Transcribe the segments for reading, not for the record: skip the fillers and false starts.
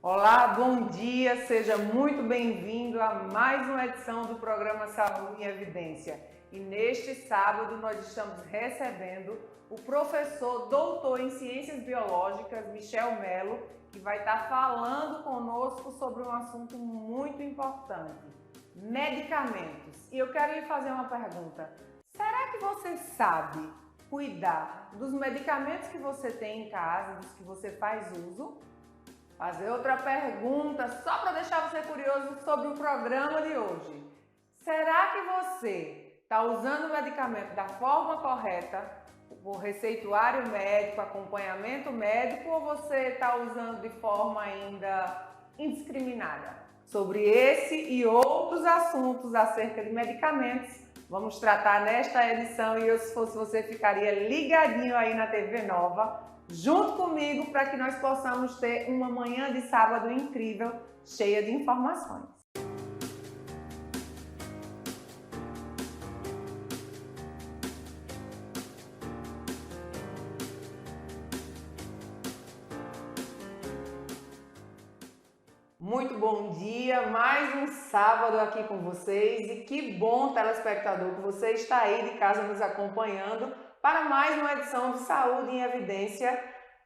Olá, bom dia, seja muito bem-vindo a mais uma edição do programa Saúde em Evidência. E neste sábado nós estamos recebendo o professor doutor em Ciências Biológicas, Michel Melo, que vai estar falando conosco sobre um assunto muito importante, medicamentos. E eu quero lhe fazer uma pergunta. Será que você sabe cuidar dos medicamentos que você tem em casa, dos que você faz uso? Fazer outra pergunta, só para deixar você curioso sobre o programa de hoje. Será que você está usando o medicamento da forma correta, o receituário médico, acompanhamento médico, ou você está usando de forma ainda indiscriminada? Sobre esse e outros assuntos acerca de medicamentos, vamos tratar nesta edição e eu, se fosse você, ficaria ligadinho aí na TV Nova, junto comigo, para que nós possamos ter uma manhã de sábado incrível, cheia de informações. Muito bom dia, mais um sábado aqui com vocês e que bom, telespectador, que você está aí de casa nos acompanhando para mais uma edição de Saúde em Evidência,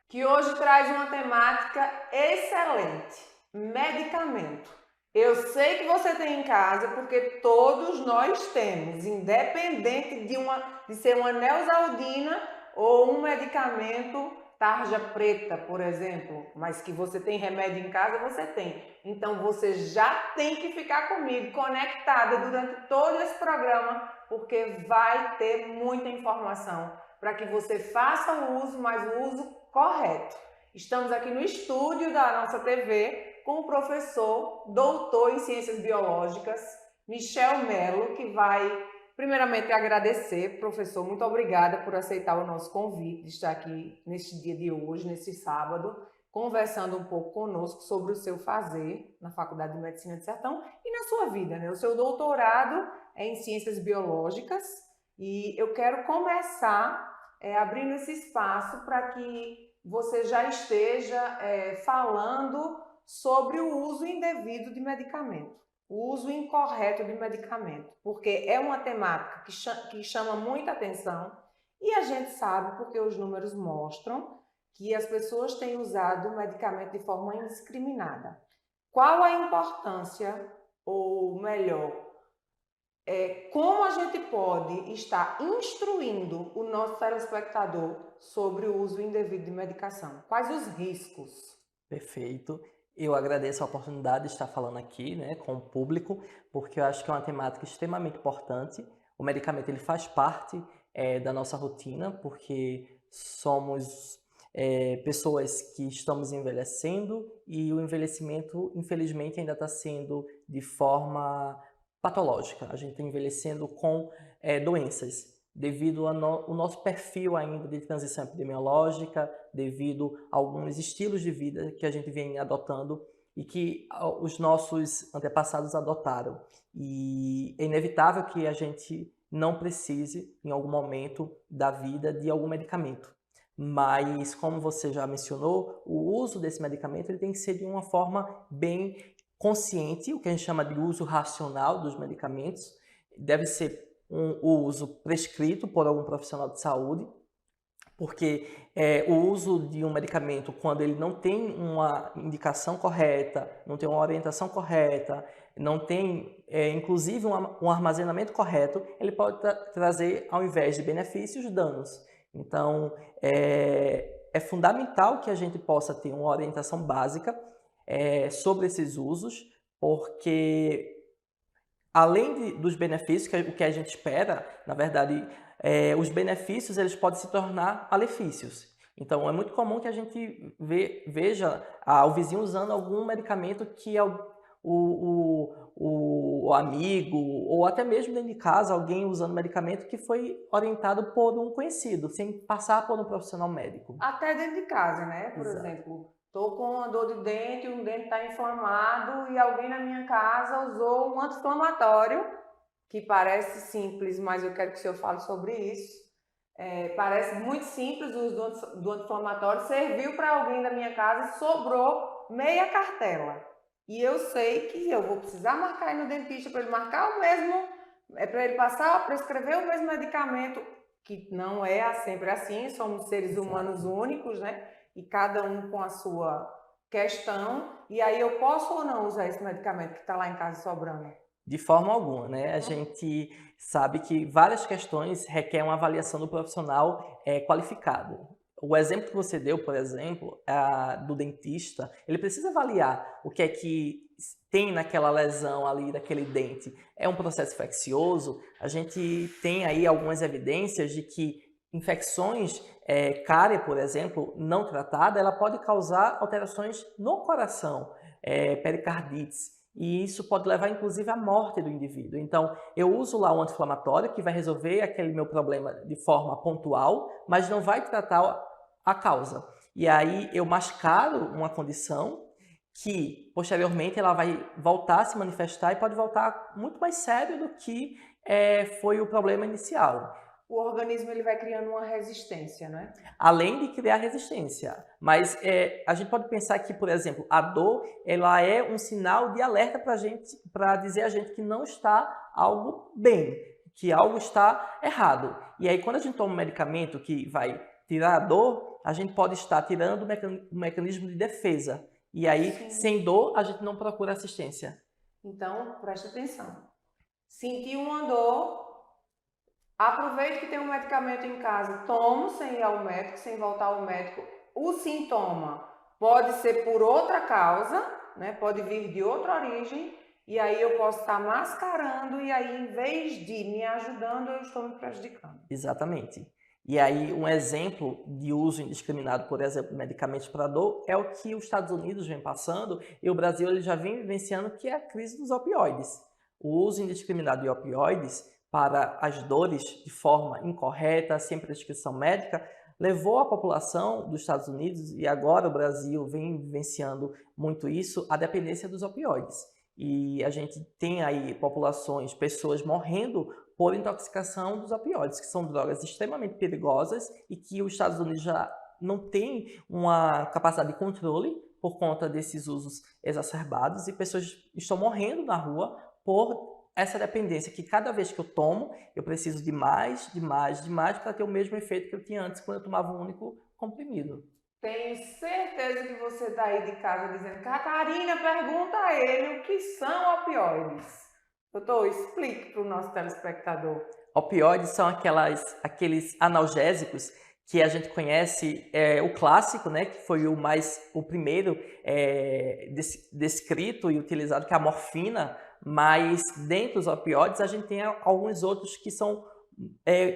que hoje traz uma temática excelente, medicamento. Eu sei que você tem em casa porque todos nós temos, independente de ser uma Neosaldina ou um medicamento tarja preta, por exemplo, mas que você tem remédio em casa, você tem. Então você já tem que ficar comigo, conectada durante todo esse programa, porque vai ter muita informação para que você faça o uso, mas o uso correto. Estamos aqui no estúdio da nossa TV com o professor, doutor em Ciências Biológicas, Michel Melo, que vai primeiramente agradecer, professor, muito obrigada por aceitar o nosso convite de estar aqui neste dia de hoje, nesse sábado, conversando um pouco conosco sobre o seu fazer na Faculdade de Medicina de Sertão e na sua vida, né? O seu doutorado é em Ciências Biológicas e eu quero começar abrindo esse espaço para que você já esteja falando sobre o uso indevido de medicamento, o uso incorreto de medicamento, porque é uma temática que chama muita atenção e a gente sabe porque os números mostram que as pessoas têm usado o medicamento de forma indiscriminada. Qual a importância, ou melhor, como a gente pode estar instruindo o nosso telespectador sobre o uso indevido de medicação? Quais os riscos? Perfeito. Eu agradeço a oportunidade de estar falando aqui, né, com o público, porque eu acho que é uma temática extremamente importante. O medicamento ele faz parte da nossa rotina, porque somos pessoas que estamos envelhecendo e o envelhecimento, infelizmente, ainda está sendo de forma patológica. A gente está envelhecendo com doenças, devido ao nosso perfil ainda de transição epidemiológica, devido a alguns estilos de vida que a gente vem adotando e que os nossos antepassados adotaram. E é inevitável que a gente não precise, em algum momento da vida, de algum medicamento. Mas, como você já mencionou, o uso desse medicamento ele tem que ser de uma forma bem consciente, o que a gente chama de uso racional dos medicamentos. Deve ser o uso prescrito por algum profissional de saúde, porque o uso de um medicamento, quando ele não tem uma indicação correta, não tem uma orientação correta, não tem, inclusive, um armazenamento correto, ele pode trazer, ao invés de benefícios, danos. Então, é fundamental que a gente possa ter uma orientação básica sobre esses usos, porque além dos benefícios, o que a gente espera, na verdade, os benefícios eles podem se tornar malefícios. Então, é muito comum que a gente veja o vizinho usando algum medicamento que o amigo, ou até mesmo dentro de casa, alguém usando medicamento que foi orientado por um conhecido, sem passar por um profissional médico. Até dentro de casa, né? Por Exato. exemplo, estou com uma dor de dente, um dente está inflamado e alguém na minha casa usou um anti-inflamatório, que parece simples, mas eu quero que o senhor fale sobre isso. Parece muito simples o uso do anti-inflamatório, serviu para alguém da minha casa, sobrou meia cartela e eu sei que eu vou precisar marcar aí no dentista para ele marcar o mesmo, para ele passar, prescrever o mesmo medicamento, que não é sempre assim, somos seres humanos únicos, né? E cada um com a sua questão, e aí eu posso ou não usar esse medicamento que está lá em casa sobrando? De forma alguma, né? A gente sabe que várias questões requerem uma avaliação do profissional qualificado. O exemplo que você deu, por exemplo, do dentista, ele precisa avaliar o que é que tem naquela lesão ali, daquele dente. É um processo infeccioso? A gente tem aí algumas evidências de que infecções, cárie, por exemplo, não tratada, ela pode causar alterações no coração, pericardites. E isso pode levar, inclusive, à morte do indivíduo. Então, eu uso lá um anti-inflamatório que vai resolver aquele meu problema de forma pontual, mas não vai tratar a causa. E aí, eu mascaro uma condição que, posteriormente, ela vai voltar a se manifestar e pode voltar muito mais sério do que foi o problema inicial. O organismo ele vai criando uma resistência, não é? Além de criar resistência. Mas a gente pode pensar que, por exemplo, a dor ela é um sinal de alerta para a gente, para dizer a gente que não está algo bem, que algo está errado. E aí, quando a gente toma um medicamento que vai tirar a dor, a gente pode estar tirando o mecanismo de defesa. E aí, sim, sem dor, a gente não procura assistência. Então, preste atenção. Sentir uma dor, aproveite que tem um medicamento em casa, tome sem ir ao médico, sem voltar ao médico. O sintoma pode ser por outra causa, né? Pode vir de outra origem, e aí eu posso estar mascarando, e aí em vez de me ajudando, eu estou me prejudicando. Exatamente. E aí um exemplo de uso indiscriminado, por exemplo, de medicamentos para dor, é o que os Estados Unidos vem passando, e o Brasil ele já vem vivenciando, que é a crise dos opioides. O uso indiscriminado de opioides para as dores de forma incorreta, sem prescrição médica, levou a população dos Estados Unidos, e agora o Brasil vem vivenciando muito isso, à dependência dos opioides. E a gente tem aí populações, pessoas morrendo por intoxicação dos opioides, que são drogas extremamente perigosas e que os Estados Unidos já não tem uma capacidade de controle por conta desses usos exacerbados, e pessoas estão morrendo na rua por essa dependência, que cada vez que eu tomo, eu preciso de mais para ter o mesmo efeito que eu tinha antes quando eu tomava um único comprimido. Tenho certeza que você está aí de casa dizendo: Catarina, pergunta a ele o que são opioides. Doutor, explique para o nosso telespectador. Opioides são aqueles analgésicos que a gente conhece, o clássico, né, que foi o primeiro descrito e utilizado, que é a morfina, mas dentro dos opioides a gente tem alguns outros que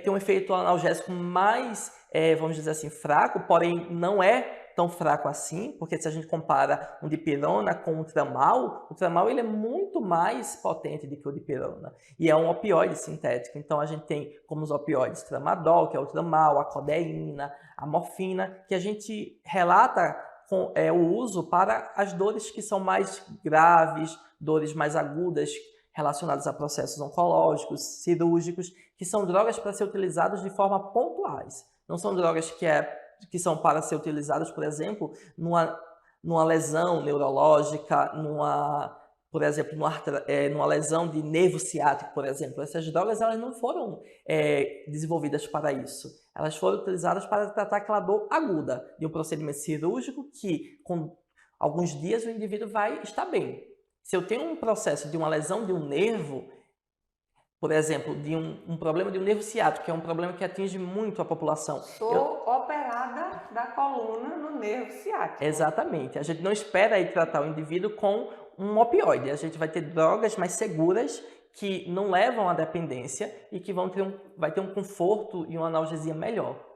tem um efeito analgésico mais, vamos dizer assim, fraco, porém não é tão fraco assim, porque se a gente compara um dipirona com o tramal ele é muito mais potente do que o dipirona, e é um opioide sintético. Então a gente tem como os opioides tramadol, que é o tramal, a codeína, a morfina, que a gente relata o uso para as dores que são mais graves, dores mais agudas relacionadas a processos oncológicos, cirúrgicos, que são drogas para ser utilizadas de forma pontuais. Não são drogas que são para ser utilizadas, por exemplo, numa lesão neurológica, por exemplo, numa lesão de nervo ciático, por exemplo. Essas drogas elas não foram desenvolvidas para isso. Elas foram utilizadas para tratar aquela dor aguda de um procedimento cirúrgico que, com alguns dias, o indivíduo vai estar bem. Se eu tenho um processo de uma lesão de um nervo, por exemplo, de um problema de um nervo ciático, que é um problema que atinge muito a população. Sou operada da coluna no nervo ciático. Exatamente. A gente não espera aí tratar o indivíduo com um opioide. A gente vai ter drogas mais seguras que não levam à dependência e que vai ter um conforto e uma analgesia melhor.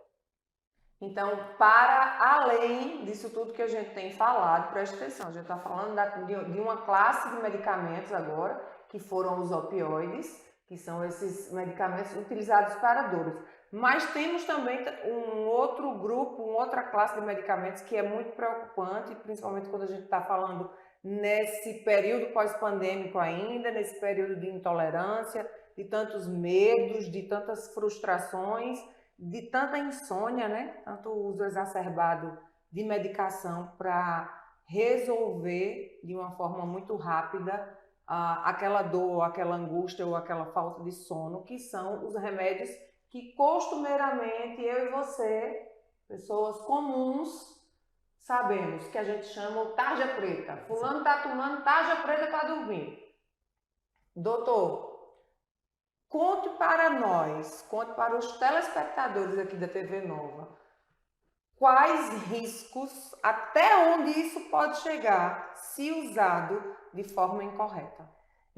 Então, para além disso tudo que a gente tem falado, preste atenção, a gente está falando de uma classe de medicamentos agora, que foram os opioides, que são esses medicamentos utilizados para dores. Mas temos também um outro grupo, uma outra classe de medicamentos que é muito preocupante, principalmente quando a gente está falando nesse período pós-pandêmico ainda, nesse período de intolerância, de tantos medos, de tantas frustrações, de tanta insônia, né? Tanto uso exacerbado de medicação para resolver de uma forma muito rápida aquela dor, aquela angústia ou aquela falta de sono, que são os remédios que costumeiramente eu e você, pessoas comuns, sabemos, que a gente chama o tarja preta. Fulano está tomando tarja preta para dormir. Doutor, conte para nós, conte para os telespectadores aqui da TV Nova, quais riscos, até onde isso pode chegar se usado de forma incorreta.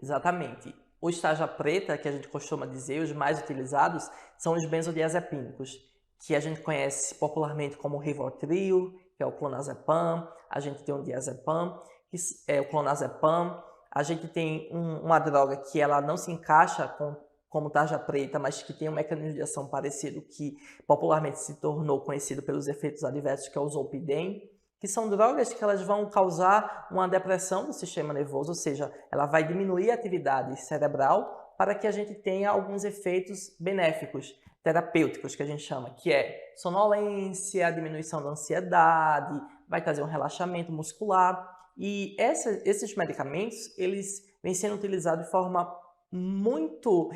Exatamente. Os tarja preta, que a gente costuma dizer, os mais utilizados, são os benzodiazepínicos, que a gente conhece popularmente como Rivotril, que é o clonazepam, a gente tem o diazepam, que é o clonazepam, a gente tem uma droga que ela não se encaixa como tarja preta, mas que tem um mecanismo de ação parecido, que popularmente se tornou conhecido pelos efeitos adversos, que é o Zolpidem, que são drogas que elas vão causar uma depressão do sistema nervoso, ou seja, ela vai diminuir a atividade cerebral para que a gente tenha alguns efeitos benéficos, terapêuticos, que a gente chama, que é sonolência, diminuição da ansiedade, vai trazer um relaxamento muscular. E esses medicamentos, eles vêm sendo utilizados de forma muito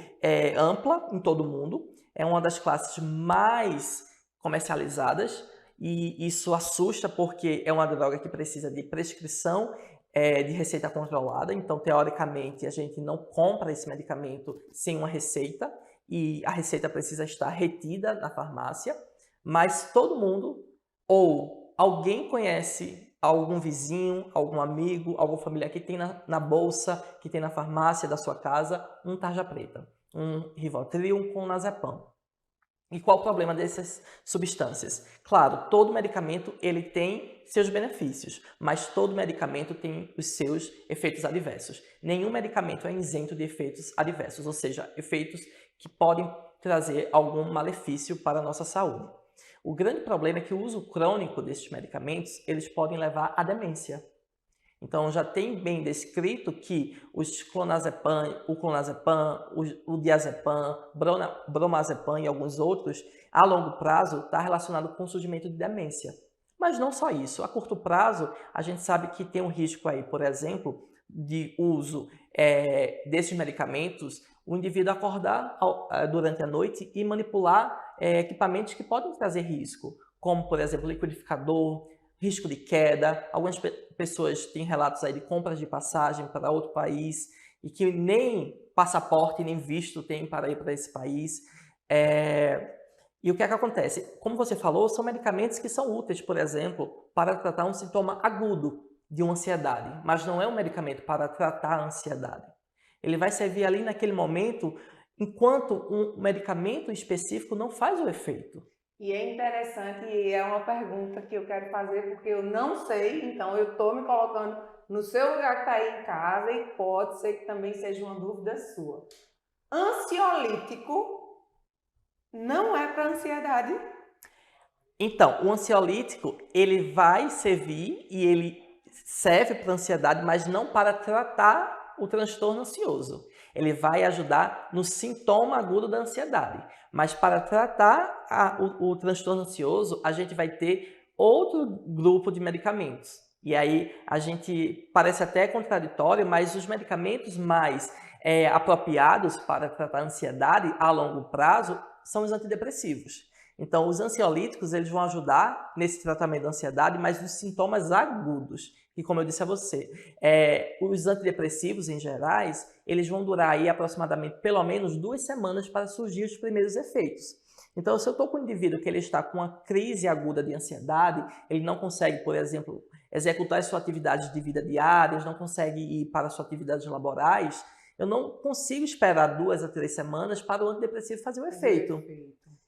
ampla em todo o mundo. É uma das classes mais comercializadas e isso assusta porque é uma droga que precisa de prescrição de receita controlada. Então, teoricamente, a gente não compra esse medicamento sem uma receita e a receita precisa estar retida na farmácia, mas todo mundo ou alguém conhece algum vizinho, algum amigo, algum familiar que tem na bolsa, que tem na farmácia da sua casa, um tarja preta, um Rivotril, um clonazepam. E qual o problema dessas substâncias? Claro, todo medicamento ele tem seus benefícios, mas todo medicamento tem os seus efeitos adversos. Nenhum medicamento é isento de efeitos adversos, ou seja, efeitos que podem trazer algum malefício para a nossa saúde. O grande problema é que o uso crônico desses medicamentos, eles podem levar à demência. Então, já tem bem descrito que os clonazepam, o diazepam, bromazepam e alguns outros, a longo prazo, está relacionado com o surgimento de demência. Mas não só isso. A curto prazo, a gente sabe que tem um risco aí, por exemplo, de uso desses medicamentos, o indivíduo acordar durante a noite e manipular equipamentos que podem trazer risco, como, por exemplo, liquidificador, risco de queda. Algumas pessoas têm relatos aí de compras de passagem para outro país e que nem passaporte nem visto tem para ir para esse país. E o que é que acontece? Como você falou, são medicamentos que são úteis, por exemplo, para tratar um sintoma agudo de uma ansiedade, mas não é um medicamento para tratar a ansiedade. Ele vai servir ali naquele momento, enquanto um medicamento específico não faz o efeito. E é interessante, e é uma pergunta que eu quero fazer, porque eu não sei, então eu estou me colocando no seu lugar que está aí em casa e pode ser que também seja uma dúvida sua. Ansiolítico não é para ansiedade? Então, o ansiolítico, ele vai servir e ele serve para ansiedade, mas não para tratar o transtorno ansioso. Ele vai ajudar no sintoma agudo da ansiedade. Mas para tratar o transtorno ansioso, a gente vai ter outro grupo de medicamentos. E aí, a gente parece até contraditório, mas os medicamentos mais apropriados para tratar a ansiedade a longo prazo são os antidepressivos. Então, os ansiolíticos eles vão ajudar nesse tratamento da ansiedade, mas nos sintomas agudos. E como eu disse a você, os antidepressivos em gerais, eles vão durar aí aproximadamente pelo menos 2 semanas para surgir os primeiros efeitos. Então, se eu estou com um indivíduo que ele está com uma crise aguda de ansiedade, ele não consegue, por exemplo, executar as suas atividades de vida diárias, não consegue ir para as suas atividades laborais, eu não consigo esperar 2 a 3 semanas para o antidepressivo fazer o efeito.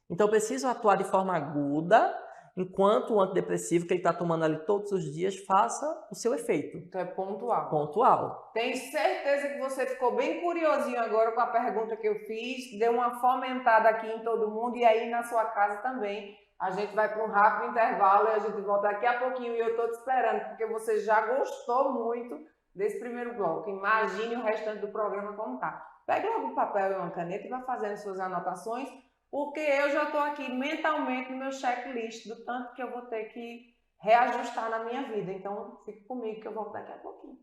Então, eu preciso atuar de forma aguda, enquanto o antidepressivo que ele está tomando ali todos os dias faça o seu efeito. Então é pontual. Pontual. Tenho certeza que você ficou bem curiosinho agora com a pergunta que eu fiz, deu uma fomentada aqui em todo mundo e aí na sua casa também. A gente vai para um rápido intervalo e a gente volta daqui a pouquinho e eu estou te esperando, porque você já gostou muito desse primeiro bloco. Imagine o restante do programa como tá. Pegue logo um papel e uma caneta e vá fazendo suas anotações, porque eu já estou aqui mentalmente no meu checklist do tanto que eu vou ter que reajustar na minha vida. Então, fique comigo que eu volto daqui a pouquinho.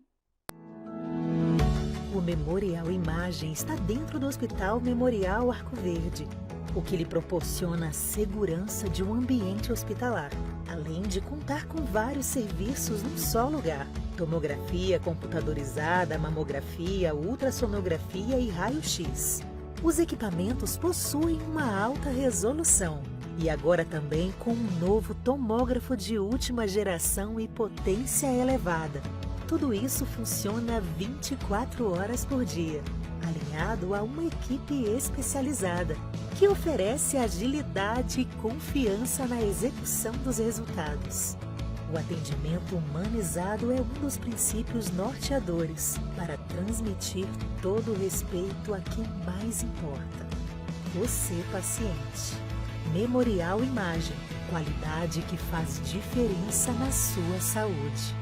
O Memorial Imagem está dentro do Hospital Memorial Arco Verde, o que lhe proporciona a segurança de um ambiente hospitalar, além de contar com vários serviços num só lugar: tomografia computadorizada, mamografia, ultrassonografia e raio-x. Os equipamentos possuem uma alta resolução e agora também com um novo tomógrafo de última geração e potência elevada. Tudo isso funciona 24 horas por dia, alinhado a uma equipe especializada, que oferece agilidade e confiança na execução dos resultados. O atendimento humanizado é um dos princípios norteadores para transmitir todo o respeito a quem mais importa: você, paciente. Memorial Imagem, qualidade que faz diferença na sua saúde.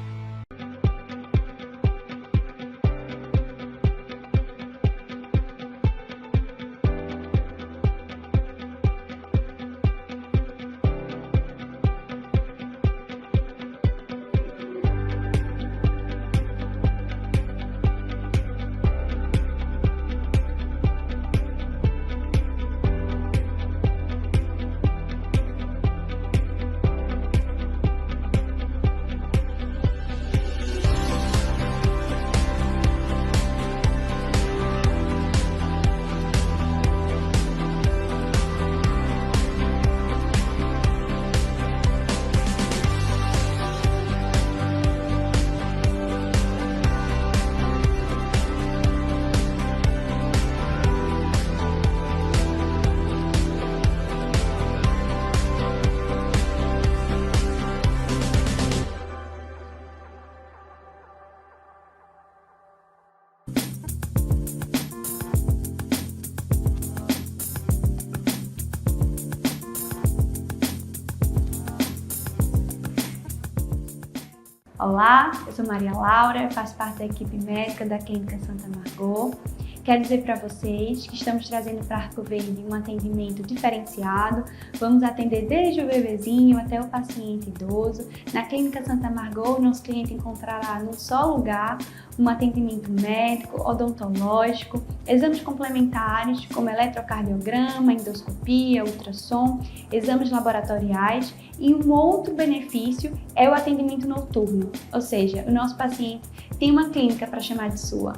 Olá, eu sou Maria Laura, faço parte da equipe médica da Clínica Santa Margot. Quero dizer para vocês que estamos trazendo para Arco Verde um atendimento diferenciado. Vamos atender desde o bebezinho até o paciente idoso. Na Clínica Santa Margot, o nosso cliente encontrará num só lugar um atendimento médico, odontológico, exames complementares como eletrocardiograma, endoscopia, ultrassom, exames laboratoriais, e um outro benefício é o atendimento noturno, ou seja, o nosso paciente tem uma clínica para chamar de sua.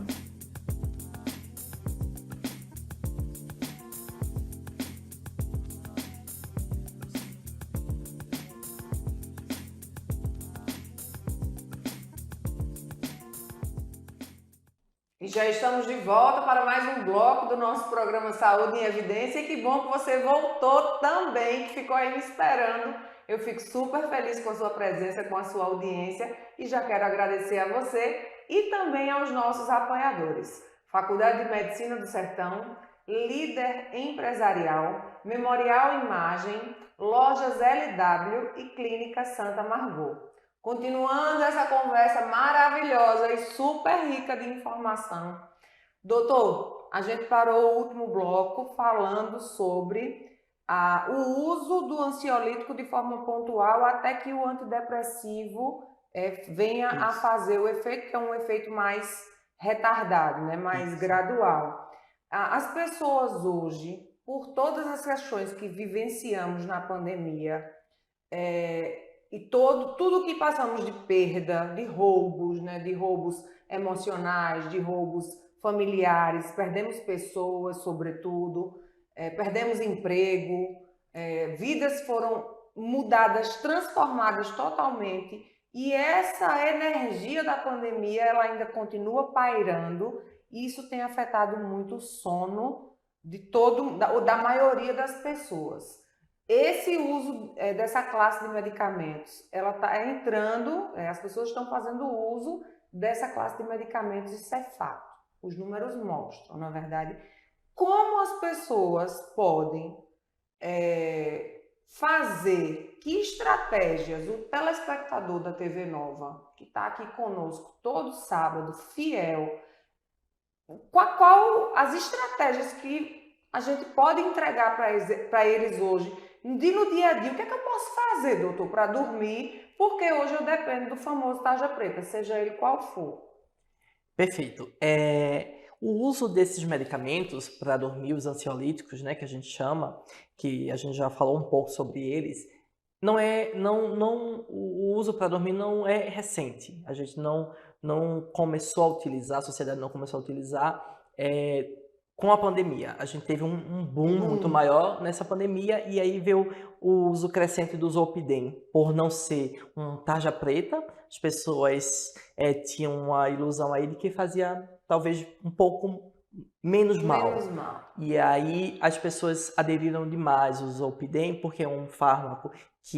E já estamos de volta para mais um bloco do nosso programa Saúde em Evidência. E que bom que você voltou também, que ficou aí me esperando. Eu fico super feliz com a sua presença, com a sua audiência, e já quero agradecer a você e também aos nossos apoiadores. Faculdade de Medicina do Sertão, Líder Empresarial, Memorial Imagem, Lojas LW e Clínica Santa Margot. Continuando essa conversa maravilhosa e super rica de informação. Doutor, a gente parou o último bloco falando sobre o uso do ansiolítico de forma pontual até que o antidepressivo venha a fazer o efeito, que é um efeito mais retardado, né? Mais gradual. As pessoas hoje, por todas as questões que vivenciamos na pandemia, e tudo que passamos de perda, de roubos, né? De roubos emocionais, de roubos familiares, perdemos pessoas, sobretudo, perdemos emprego, vidas foram mudadas, transformadas totalmente, e essa energia da pandemia ela ainda continua pairando, e isso tem afetado muito o sono da maioria das pessoas. Esse uso dessa classe de medicamentos, ela está entrando, as pessoas estão fazendo uso dessa classe de medicamentos, isso é fato. Os números mostram, na verdade, como as pessoas podem fazer, que estratégias o telespectador da TV Nova, que está aqui conosco todo sábado, fiel, qual as estratégias que a gente pode entregar para eles hoje, no dia a dia, o que é que eu posso fazer, doutor, para dormir? Porque hoje eu dependo do famoso tarja preta, seja ele qual for. Perfeito. O uso desses medicamentos para dormir, os ansiolíticos, né, que a gente chama, que a gente já falou um pouco sobre eles, o uso para dormir não é recente. A gente não começou a utilizar, a sociedade não começou a utilizar com a pandemia. A gente teve um boom muito maior nessa pandemia e aí veio o uso crescente do Zolpidem. Por não ser um tarja preta, as pessoas tinham uma ilusão aí de que fazia talvez um pouco menos mal. Menos mal. E aí as pessoas aderiram demais ao Zolpidem porque é um fármaco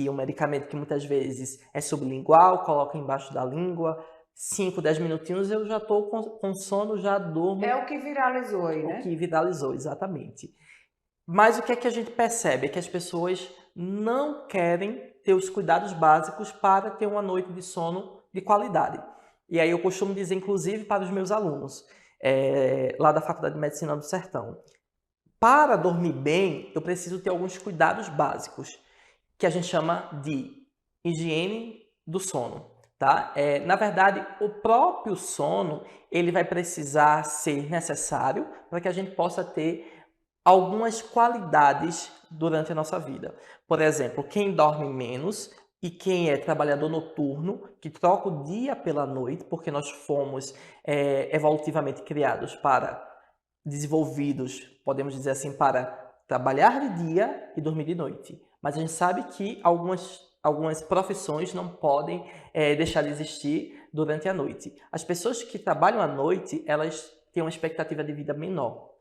um medicamento que muitas vezes é sublingual, coloca embaixo da língua, 5, 10 minutinhos eu já estou com sono, já durmo. É o que viralizou aí, né? O que viralizou, exatamente. Mas o que é que a gente percebe? É que as pessoas não querem ter os cuidados básicos para ter uma noite de sono de qualidade. E aí eu costumo dizer, inclusive, para os meus alunos, lá da Faculdade de Medicina do Sertão, para dormir bem, eu preciso ter alguns cuidados básicos, que a gente chama de higiene do sono. Tá? Na verdade, o próprio sono ele vai precisar ser necessário para que a gente possa ter algumas qualidades durante a nossa vida. Por exemplo, quem dorme menos e quem é trabalhador noturno, que troca o dia pela noite, porque nós fomos evolutivamente criados desenvolvidos, podemos dizer assim, para trabalhar de dia e dormir de noite. Mas a gente sabe que algumas profissões não podem deixar de existir durante a noite. As pessoas que trabalham à noite, elas têm uma expectativa de vida menor.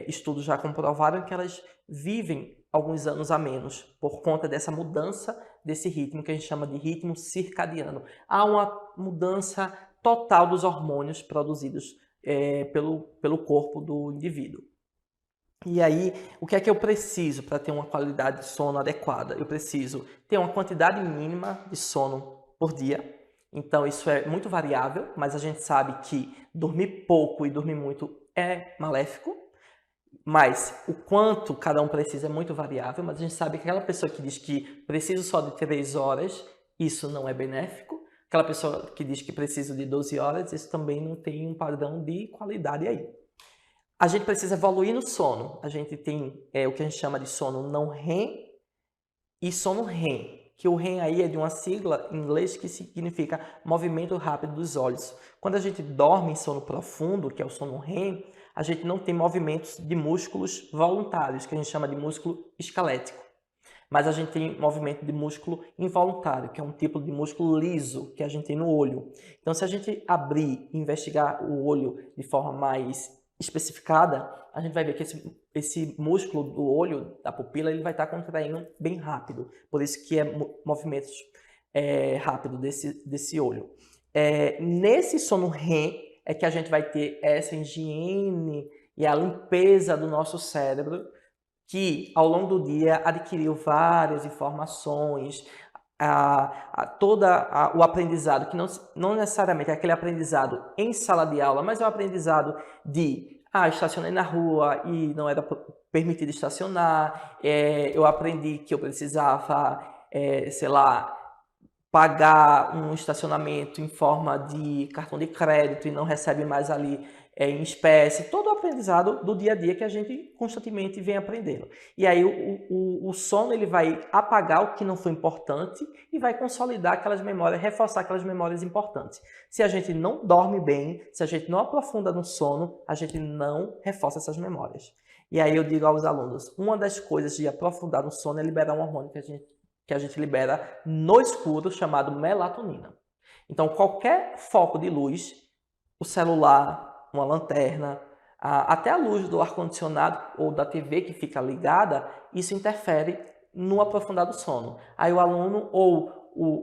Estudos já comprovaram que elas vivem alguns anos a menos por conta dessa mudança desse ritmo que a gente chama de ritmo circadiano. Há uma mudança total dos hormônios produzidos pelo corpo do indivíduo. E aí, o que é que eu preciso para ter uma qualidade de sono adequada? Eu preciso ter uma quantidade mínima de sono por dia. Então, isso é muito variável, mas a gente sabe que dormir pouco e dormir muito é maléfico. Mas o quanto cada um precisa é muito variável, mas a gente sabe que aquela pessoa que diz que precisa só de 3 horas, isso não é benéfico. Aquela pessoa que diz que precisa de 12 horas, isso também não tem um padrão de qualidade aí. A gente precisa evoluir no sono. A gente tem o que a gente chama de sono não REM e sono REM, que o REM aí é de uma sigla em inglês que significa movimento rápido dos olhos. Quando a gente dorme em sono profundo, que é o sono REM, a gente não tem movimentos de músculos voluntários, que a gente chama de músculo esquelético. Mas a gente tem movimento de músculo involuntário, que é um tipo de músculo liso que a gente tem no olho. Então, se a gente abrir e investigar o olho de forma mais especificada, a gente vai ver que esse músculo do olho, da pupila, ele vai estar contraindo bem rápido. Por isso que movimentos rápidos desse olho. Nesse sono REM é que a gente vai ter essa higiene e a limpeza do nosso cérebro, que ao longo do dia adquiriu várias informações, todo o aprendizado, que não necessariamente é aquele aprendizado em sala de aula, mas é o aprendizado de estacionei na rua e não era permitido estacionar, eu aprendi que eu precisava, pagar um estacionamento em forma de cartão de crédito e não recebe mais ali em espécie, todo o aprendizado do dia a dia que a gente constantemente vem aprendendo. E aí o sono ele vai apagar o que não foi importante e vai consolidar aquelas memórias, reforçar aquelas memórias importantes. Se a gente não dorme bem, se a gente não aprofunda no sono, a gente não reforça essas memórias. E aí eu digo aos alunos, uma das coisas de aprofundar no sono é liberar um hormônio que a gente libera no escuro, chamado melatonina. Então, qualquer foco de luz, o celular, uma lanterna, até a luz do ar-condicionado ou da TV que fica ligada, isso interfere no aprofundado sono. Aí o aluno ou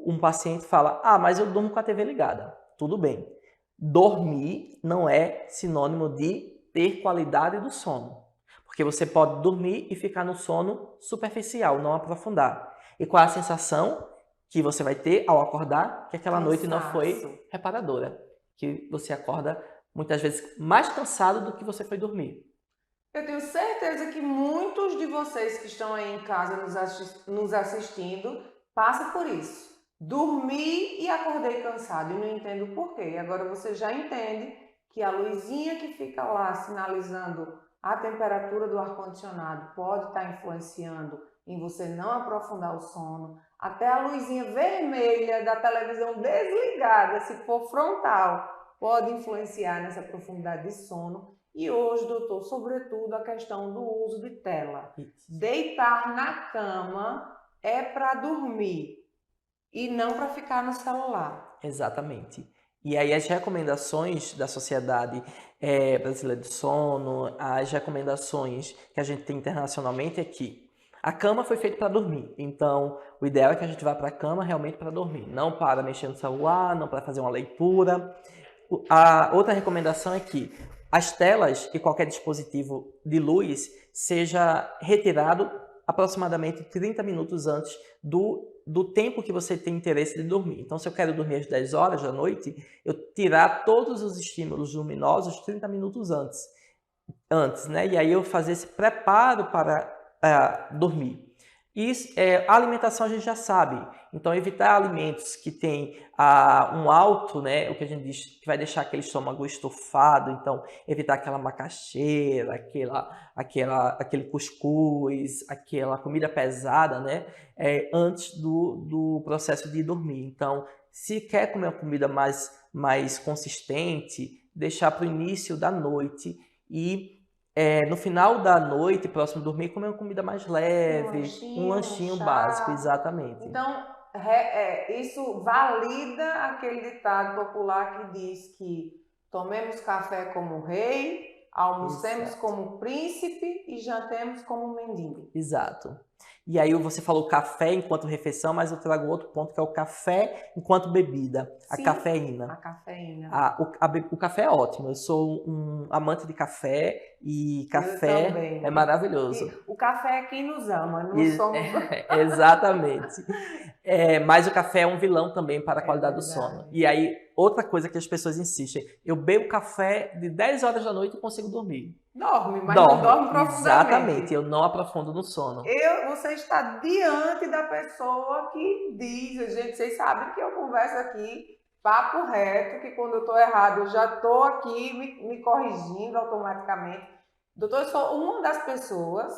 um paciente fala, mas eu durmo com a TV ligada. Tudo bem. Dormir não é sinônimo de ter qualidade do sono. Porque você pode dormir e ficar no sono superficial, não aprofundar. E qual é a sensação que você vai ter ao acordar? Que aquela noite não foi reparadora. Que você acorda muitas vezes mais cansado do que você foi dormir. Eu tenho certeza que muitos de vocês que estão aí em casa nos assistindo passam por isso. Dormi e acordei cansado e não entendo por quê. Agora você já entende que a luzinha que fica lá sinalizando a temperatura do ar-condicionado pode estar influenciando em você não aprofundar o sono. Até a luzinha vermelha da televisão desligada, se for frontal, pode influenciar nessa profundidade de sono. E hoje, doutor, sobretudo a questão do uso de tela. Deitar na cama é para dormir e não para ficar no celular. Exatamente. E aí as recomendações da Sociedade Brasileira do Sono, as recomendações que a gente tem internacionalmente é que a cama foi feita para dormir. Então, o ideal é que a gente vá para a cama realmente para dormir, não para mexer no celular, não para fazer uma leitura. A outra recomendação é que as telas e qualquer dispositivo de luz seja retirado aproximadamente 30 minutos antes do tempo que você tem interesse de dormir. Então, se eu quero dormir às 10 horas da noite, eu tirar todos os estímulos luminosos 30 minutos antes, né? E aí eu fazer esse preparo para dormir. E a alimentação a gente já sabe, então evitar alimentos que tem um alto, né, o que a gente diz que vai deixar aquele estômago estufado, então evitar aquela macaxeira, aquele cuscuz, aquela comida pesada, né, antes do processo de dormir. Então, se quer comer uma comida mais consistente, deixar para o início da noite e no final da noite, próximo de dormir, comer uma comida mais leve, um lanchinho básico, exatamente. Então, isso valida aquele ditado popular que diz que tomemos café como rei, almocemos Exato. como príncipe e jantemos como mendigo. Exato. E aí você falou café enquanto refeição, mas eu trago outro ponto que é o café enquanto bebida, a Sim, cafeína. A cafeína. O café é ótimo, eu sou um amante de café e café também. é maravilhoso. E o café é quem nos ama, não somos... Exatamente. Mas o café é um vilão também para a qualidade do sono. E aí, outra coisa que as pessoas insistem, eu bebo café de 10 horas da noite e consigo dormir. Dorme, mas não dorme profundamente. Exatamente, eu não aprofundo no sono. Você está diante da pessoa que diz, gente, vocês sabem que eu converso aqui, papo reto, que quando eu estou errado, eu já estou aqui me corrigindo automaticamente. Doutor, eu sou uma das pessoas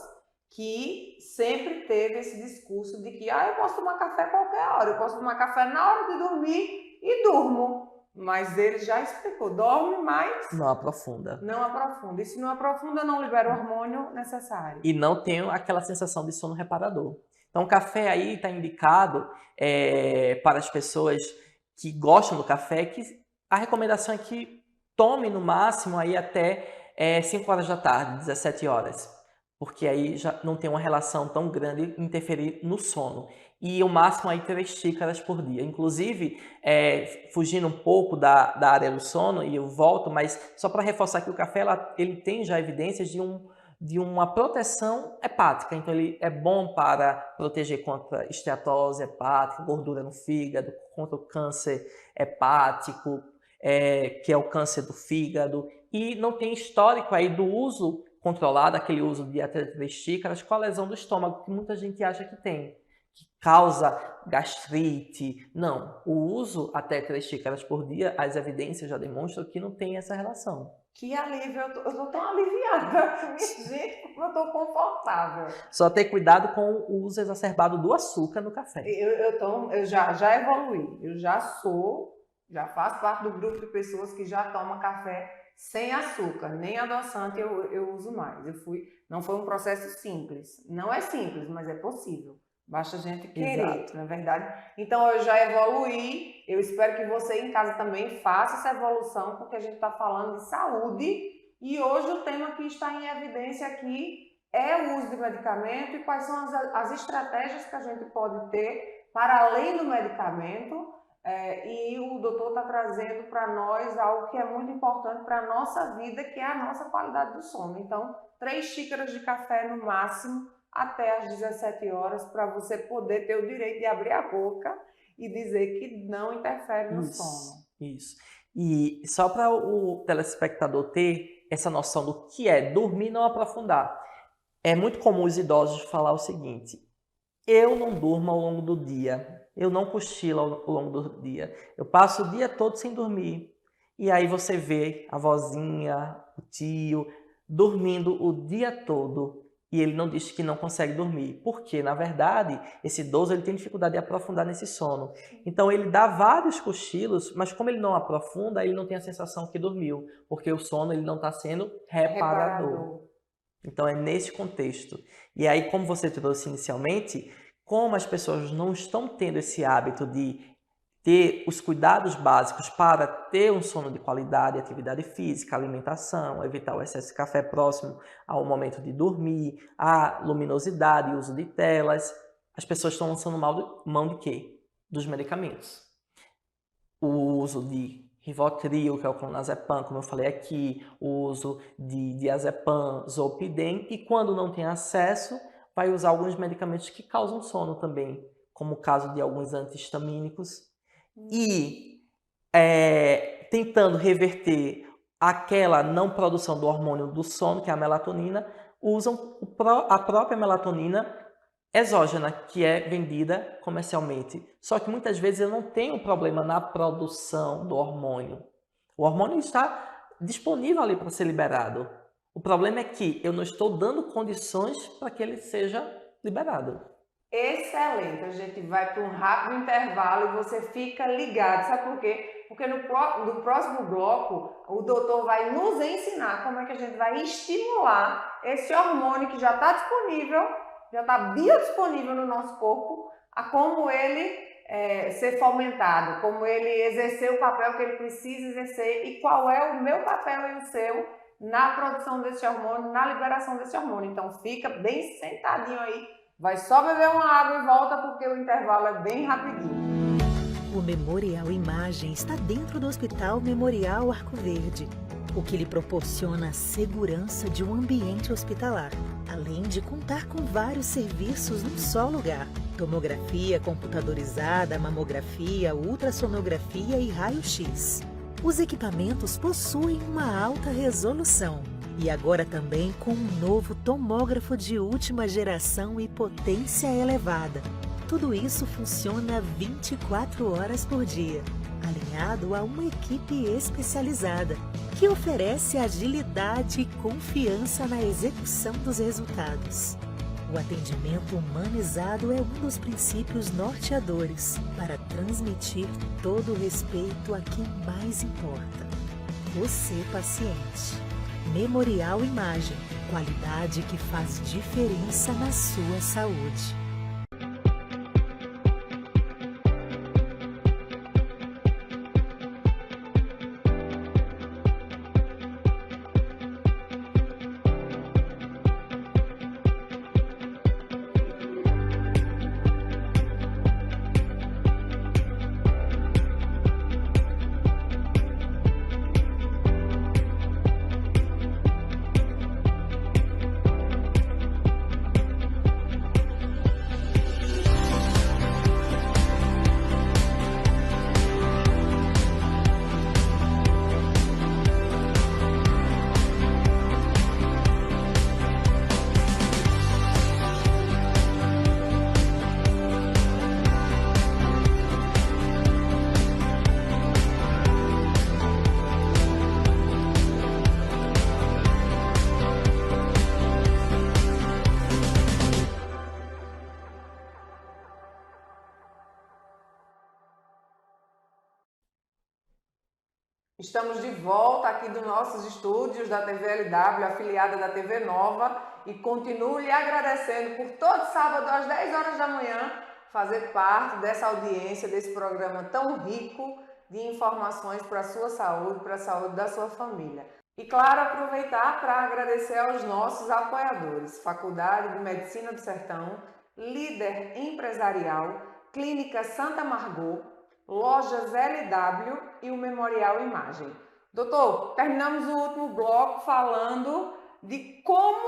que sempre teve esse discurso de que eu posso tomar café a qualquer hora, eu posso tomar café na hora de dormir e durmo. Mas ele já explicou, dorme, mas não aprofunda. Não aprofunda. E se não aprofunda, não libera o hormônio necessário. E não tem aquela sensação de sono reparador. Então, o café aí está indicado para as pessoas que gostam do café, que a recomendação é que tome no máximo aí até 5 horas da tarde, 17 horas. Porque aí já não tem uma relação tão grande interferir no sono. E o máximo aí 3 xícaras por dia. Inclusive, fugindo um pouco da área do sono, e eu volto, mas só para reforçar que o café ele tem já evidências de uma proteção hepática. Então, ele é bom para proteger contra esteatose hepática, gordura no fígado, contra o câncer hepático, que é o câncer do fígado. E não tem histórico aí do uso controlado, aquele uso de até 3 xícaras, com a lesão do estômago, que muita gente acha que tem, que causa gastrite. Não, o uso até 3 xícaras por dia, as evidências já demonstram que não tem essa relação. Que alívio, eu tô tão aliviada, gente, como eu tô confortável. Só ter cuidado com o uso exacerbado do açúcar no café. Eu já evoluí, já faço parte do grupo de pessoas que já tomam café sem açúcar, nem adoçante eu uso mais. Não foi um processo simples. Não é simples, mas é possível. Basta a gente querer, Exato. não é verdade? Então, eu já evoluí. Eu espero que você em casa também faça essa evolução, porque a gente está falando de saúde. E hoje o tema que está em evidência aqui é o uso de medicamento e quais são as estratégias que a gente pode ter para além do medicamento. E o doutor está trazendo para nós algo que é muito importante para a nossa vida, que é a nossa qualidade do sono. Então, 3 xícaras de café no máximo, até às 17 horas, para você poder ter o direito de abrir a boca e dizer que não interfere no sono. Isso. E só para o telespectador ter essa noção do que é dormir e não aprofundar. É muito comum os idosos falar o seguinte: eu não durmo ao longo do dia, eu não cochilo ao longo do dia, eu passo o dia todo sem dormir. E aí você vê a vozinha, o tio, dormindo o dia todo e ele não diz que não consegue dormir. Porque, na verdade, esse idoso ele tem dificuldade de aprofundar nesse sono. Então ele dá vários cochilos, mas como ele não aprofunda, ele não tem a sensação que dormiu, porque o sono ele não está sendo reparador. Então é nesse contexto. E aí, como você trouxe inicialmente, como as pessoas não estão tendo esse hábito de ter os cuidados básicos para ter um sono de qualidade, atividade física, alimentação, evitar o excesso de café próximo ao momento de dormir, a luminosidade, o uso de telas, as pessoas estão lançando mão de quê? Dos medicamentos. O uso de Rivotril, que é o clonazepam, como eu falei aqui, o uso de diazepam, zolpidem, e quando não tem acesso, vai usar alguns medicamentos que causam sono também, como o caso de alguns antihistamínicos, e tentando reverter aquela não produção do hormônio do sono, que é a melatonina, usam a própria melatonina exógena, que é vendida comercialmente. Só que muitas vezes eu não tenho problema na produção do hormônio. O hormônio está disponível ali para ser liberado. O problema é que eu não estou dando condições para que ele seja liberado. Excelente, a gente vai para um rápido intervalo e você fica ligado, sabe por quê? Porque no próximo bloco o doutor vai nos ensinar como é que a gente vai estimular esse hormônio que já está disponível, já está biodisponível no nosso corpo, a como ele ser fomentado, como ele exercer o papel que ele precisa exercer e qual é o meu papel e o seu na produção desse hormônio, na liberação desse hormônio. Então fica bem sentadinho aí. Vai só beber uma água e volta porque o intervalo é bem rapidinho. O Memorial Imagem está dentro do Hospital Memorial Arco Verde, o que lhe proporciona a segurança de um ambiente hospitalar, além de contar com vários serviços num só lugar: tomografia computadorizada, mamografia, ultrassonografia e raio-x. Os equipamentos possuem uma alta resolução. E agora também com um novo tomógrafo de última geração e potência elevada. Tudo isso funciona 24 horas por dia, alinhado a uma equipe especializada, que oferece agilidade e confiança na execução dos resultados. O atendimento humanizado é um dos princípios norteadores para transmitir todo o respeito a quem mais importa: você, paciente. Memorial Imagem, qualidade que faz diferença na sua saúde. Estamos de volta aqui dos nossos estúdios da TV LW, afiliada da TV Nova, e continuo lhe agradecendo por todo sábado às 10 horas da manhã fazer parte dessa audiência, desse programa tão rico de informações para a sua saúde, para a saúde da sua família. E claro, aproveitar para agradecer aos nossos apoiadores: Faculdade de Medicina do Sertão, Líder Empresarial, Clínica Santa Margot, Lojas LW e o Memorial Imagem. Doutor, terminamos o último bloco falando de como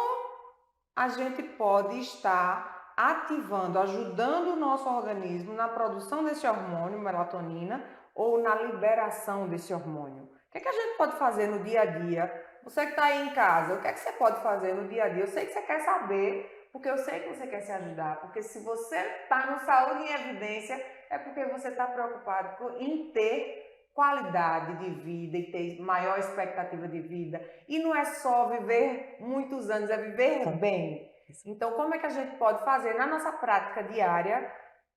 a gente pode estar ativando, ajudando o nosso organismo na produção desse hormônio, melatonina, ou na liberação desse hormônio. O que a gente pode fazer no dia a dia Você que está aí em casa, o que é que você pode fazer no dia a dia? Eu sei que você quer saber, porque eu sei que você quer se ajudar. Porque se você está no Saúde em Evidência, é porque você está preocupado em ter qualidade de vida e ter maior expectativa de vida. E não é só viver muitos anos, é viver bem. Então, como é que a gente pode fazer na nossa prática diária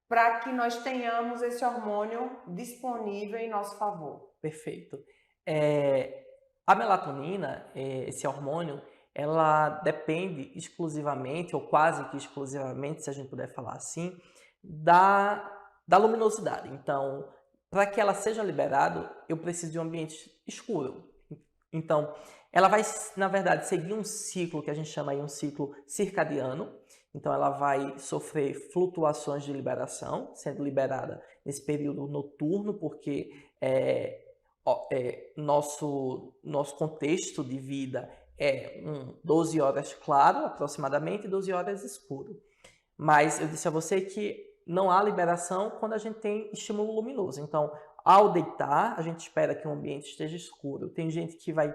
para que nós tenhamos esse hormônio disponível em nosso favor? Perfeito. A melatonina, esse hormônio, ela depende exclusivamente, ou quase que exclusivamente, se a gente puder falar assim, da luminosidade. Então, para que ela seja liberada, eu preciso de um ambiente escuro. Então, ela vai, na verdade, seguir um ciclo que a gente chama aí um ciclo circadiano. Então, ela vai sofrer flutuações de liberação, sendo liberada nesse período noturno, porque nosso contexto de vida é 12 horas claro, aproximadamente, e 12 horas escuro. Mas eu disse a você que não há liberação quando a gente tem estímulo luminoso. Então, ao deitar, a gente espera que o ambiente esteja escuro. Tem gente que vai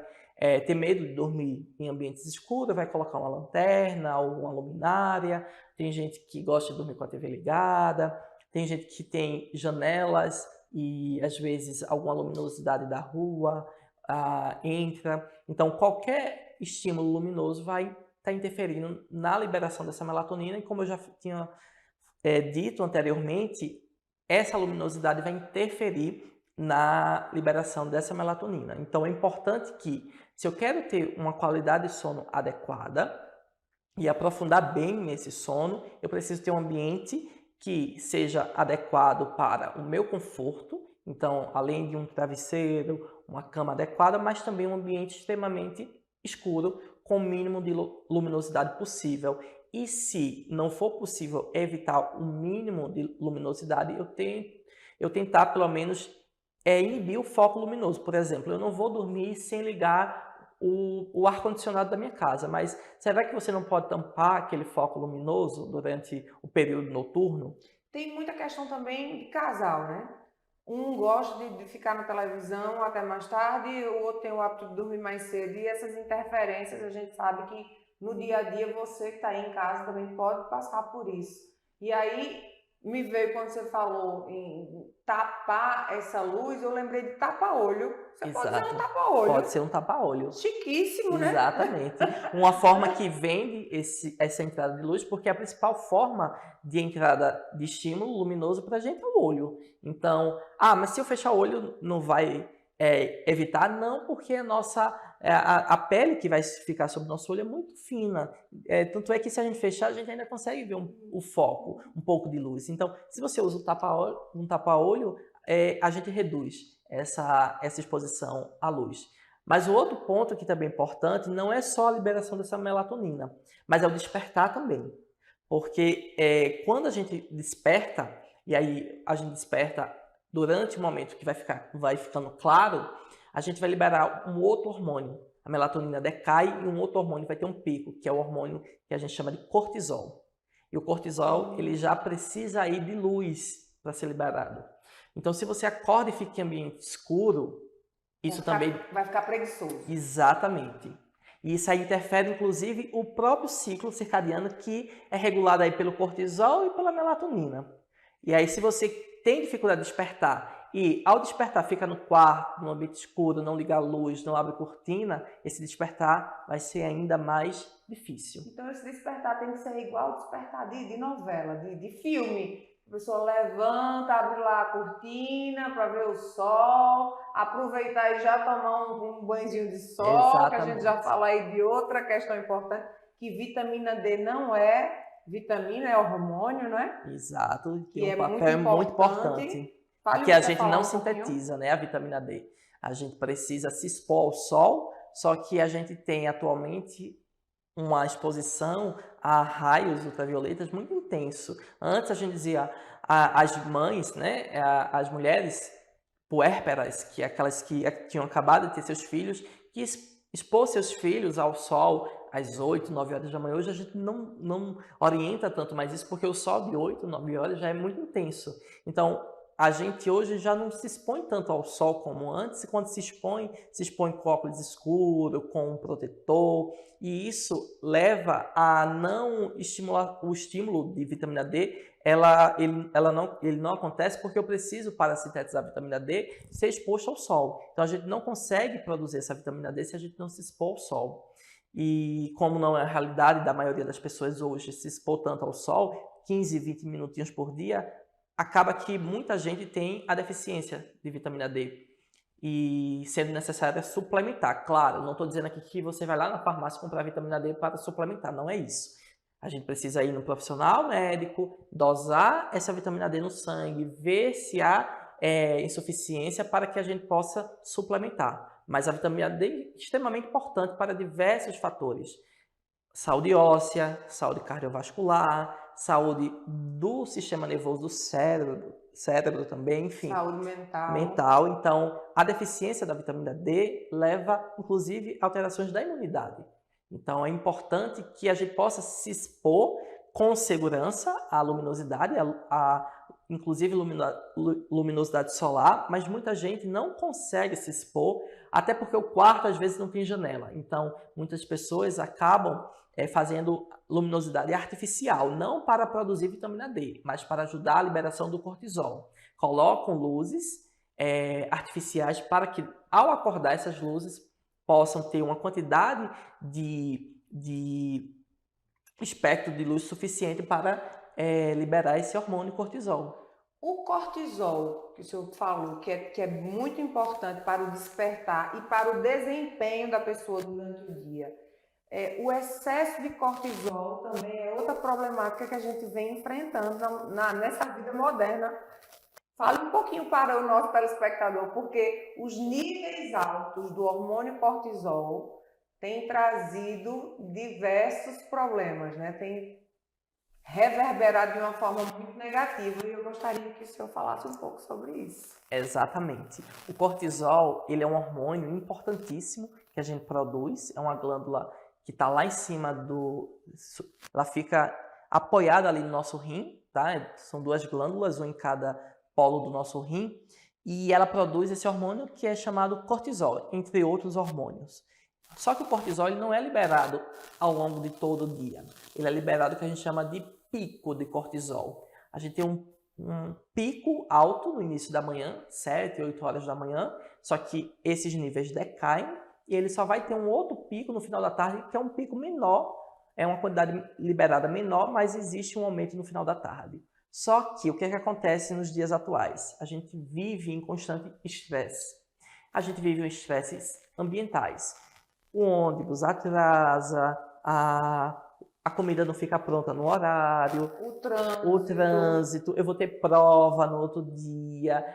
ter medo de dormir em ambientes escuros, vai colocar uma lanterna ou uma luminária. Tem gente que gosta de dormir com a TV ligada. Tem gente que tem janelas e, às vezes, alguma luminosidade da rua entra. Então, qualquer estímulo luminoso vai estar interferindo na liberação dessa melatonina. E como eu já tinha dito anteriormente, essa luminosidade vai interferir na liberação dessa melatonina. Então, é importante que, se eu quero ter uma qualidade de sono adequada e aprofundar bem nesse sono, eu preciso ter um ambiente que seja adequado para o meu conforto. Então, além de um travesseiro, uma cama adequada, mas também um ambiente extremamente escuro, com o mínimo de luminosidade possível. E se não for possível evitar o mínimo de luminosidade, eu tentar pelo menos inibir o foco luminoso. Por exemplo, eu não vou dormir sem ligar o ar-condicionado da minha casa, mas será que você não pode tampar aquele foco luminoso durante o período noturno? Tem muita questão também de casal, né? Um gosta de ficar na televisão até mais tarde, o outro tem o hábito de dormir mais cedo, e essas interferências a gente sabe que no dia a dia você que está aí em casa também pode passar por isso. E aí me veio quando você falou em tapar essa luz, eu lembrei de tapa-olho. Você Exato. pode ser um tapa-olho. Pode ser um tapa-olho. Chiquíssimo, né? Exatamente. Uma forma que vende essa entrada de luz, porque a principal forma de entrada de estímulo luminoso para a gente é o olho. Então, mas se eu fechar o olho não vai evitar? Não, porque a pele que vai ficar sobre o nosso olho é muito fina. Tanto é que se a gente fechar, a gente ainda consegue ver o foco, um pouco de luz. Então, se você usa um tapa-olho, a gente reduz essa exposição à luz. Mas o outro ponto que também é importante não é só a liberação dessa melatonina, mas é o despertar também. Porque quando a gente desperta, e aí a gente desperta durante o momento que vai ficando claro, a gente vai liberar um outro hormônio. A melatonina decai e um outro hormônio vai ter um pico, que é o hormônio que a gente chama de cortisol. E o cortisol, ele já precisa aí de luz para ser liberado. Então, se você acorda e fica em ambiente escuro, isso também... Vai ficar preguiçoso. Exatamente. E isso aí interfere, inclusive, o próprio ciclo circadiano, que é regulado aí pelo cortisol e pela melatonina. E aí, se você tem dificuldade de despertar e, ao despertar, fica no quarto, no ambiente escuro, não liga a luz, não abre cortina, esse despertar vai ser ainda mais difícil. Então, esse despertar tem que ser igual ao despertar de novela, de filme. A pessoa levanta, abre lá a cortina para ver o sol, aproveitar e já tomar um banhozinho de sol. Exatamente. Que a gente já fala aí de outra questão importante, que vitamina D não é vitamina, é hormônio, não é? Exato, que o papel é muito importante. Porque a gente não sintetiza, né, a vitamina D. A gente precisa se expor ao sol, só que a gente tem atualmente uma exposição a raios ultravioletas muito intenso. Antes a gente dizia as mães, né, as mulheres puérperas, que aquelas que tinham acabado de ter seus filhos, que expor seus filhos ao sol às 8, 9 horas da manhã. Hoje a gente não orienta tanto mais isso, porque o sol de 8, 9 horas já é muito intenso. Então, a gente hoje já não se expõe tanto ao sol como antes, e quando se expõe com óculos escuro, com um protetor, e isso leva a não estimular o estímulo de vitamina D. Ele não acontece porque eu preciso, para sintetizar a vitamina D, ser exposto ao sol. Então a gente não consegue produzir essa vitamina D se a gente não se expor ao sol. E como não é a realidade da maioria das pessoas hoje se expor tanto ao sol, 15, 20 minutinhos por dia, acaba que muita gente tem a deficiência de vitamina D. E sendo necessário suplementar. Claro, não estou dizendo aqui que você vai lá na farmácia comprar vitamina D para suplementar, não é isso. A gente precisa ir no profissional médico, dosar essa vitamina D no sangue, ver se há insuficiência para que a gente possa suplementar. Mas a vitamina D é extremamente importante para diversos fatores. Saúde óssea, saúde cardiovascular, saúde do sistema nervoso do cérebro também, enfim. Saúde mental. Mental. Então, a deficiência da vitamina D leva, inclusive, a alterações da imunidade. Então, é importante que a gente possa se expor com segurança à luminosidade, inclusive luminosidade solar, mas muita gente não consegue se expor, até porque o quarto às vezes não tem janela. Então, muitas pessoas acabam fazendo luminosidade artificial, não para produzir vitamina D, mas para ajudar a liberação do cortisol. Colocam luzes artificiais para que, ao acordar, essas luzes possam ter uma quantidade de espectro de luz suficiente para liberar esse hormônio cortisol. O cortisol, que o senhor falou, que é muito importante para o despertar e para o desempenho da pessoa durante o dia. O excesso de cortisol também é outra problemática que a gente vem enfrentando nessa vida moderna. Fale um pouquinho para o nosso telespectador, porque os níveis altos do hormônio cortisol têm trazido diversos problemas, né? Tem reverberado de uma forma muito negativa, e eu gostaria que o senhor falasse um pouco sobre isso. Exatamente. O cortisol, ele é um hormônio importantíssimo que a gente produz, é uma glândula que está lá em cima ela fica apoiada ali no nosso rim, tá? São duas glândulas, uma em cada polo do nosso rim, e ela produz esse hormônio que é chamado cortisol, entre outros hormônios. Só que o cortisol ele não é liberado ao longo de todo o dia. Ele é liberado o que a gente chama de pico de cortisol. A gente tem um pico alto no início da manhã, 7, 8 horas da manhã, só que esses níveis decaem e ele só vai ter um outro pico no final da tarde, que é um pico menor, é uma quantidade liberada menor, mas existe um aumento no final da tarde. Só que o que acontece nos dias atuais? A gente vive em constante estresse. A gente vive em estresses ambientais. O ônibus atrasa, a comida não fica pronta no horário, o trânsito, eu vou ter prova no outro dia,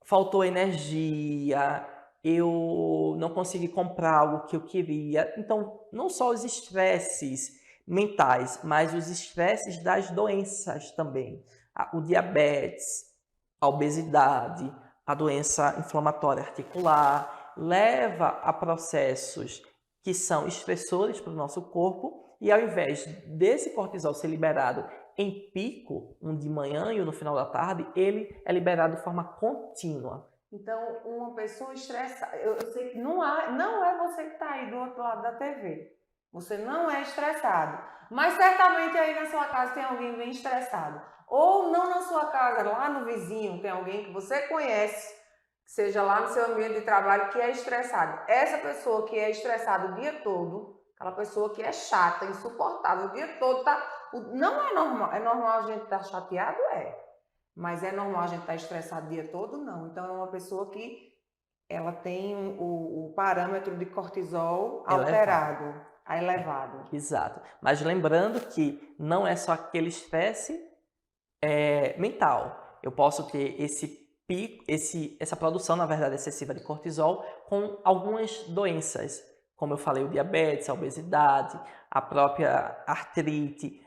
faltou energia, eu não consegui comprar algo que eu queria. Então, não só os estresses mentais, mas os estresses das doenças também. O diabetes, a obesidade, a doença inflamatória articular, leva a processos que são estressores para o nosso corpo, e ao invés desse cortisol ser liberado em pico, um de manhã e um no final da tarde, ele é liberado de forma contínua. Então, uma pessoa estressada, eu sei que não é você que está aí do outro lado da TV. Você não é estressado. Mas certamente aí na sua casa tem alguém bem estressado. Ou não na sua casa, lá no vizinho, tem alguém que você conhece, seja lá no seu ambiente de trabalho, que é estressado. Essa pessoa que é estressada o dia todo, aquela pessoa que é chata, insuportável o dia todo, não é normal. É normal a gente estar chateado? Mas é normal a gente estar estressado o dia todo? Não. Então é uma pessoa que ela tem o parâmetro de cortisol alterado, elevado. Exato. Mas lembrando que não é só aquele estresse mental. Eu posso ter essa produção, na verdade, excessiva de cortisol com algumas doenças, como eu falei, o diabetes, a obesidade, a própria artrite,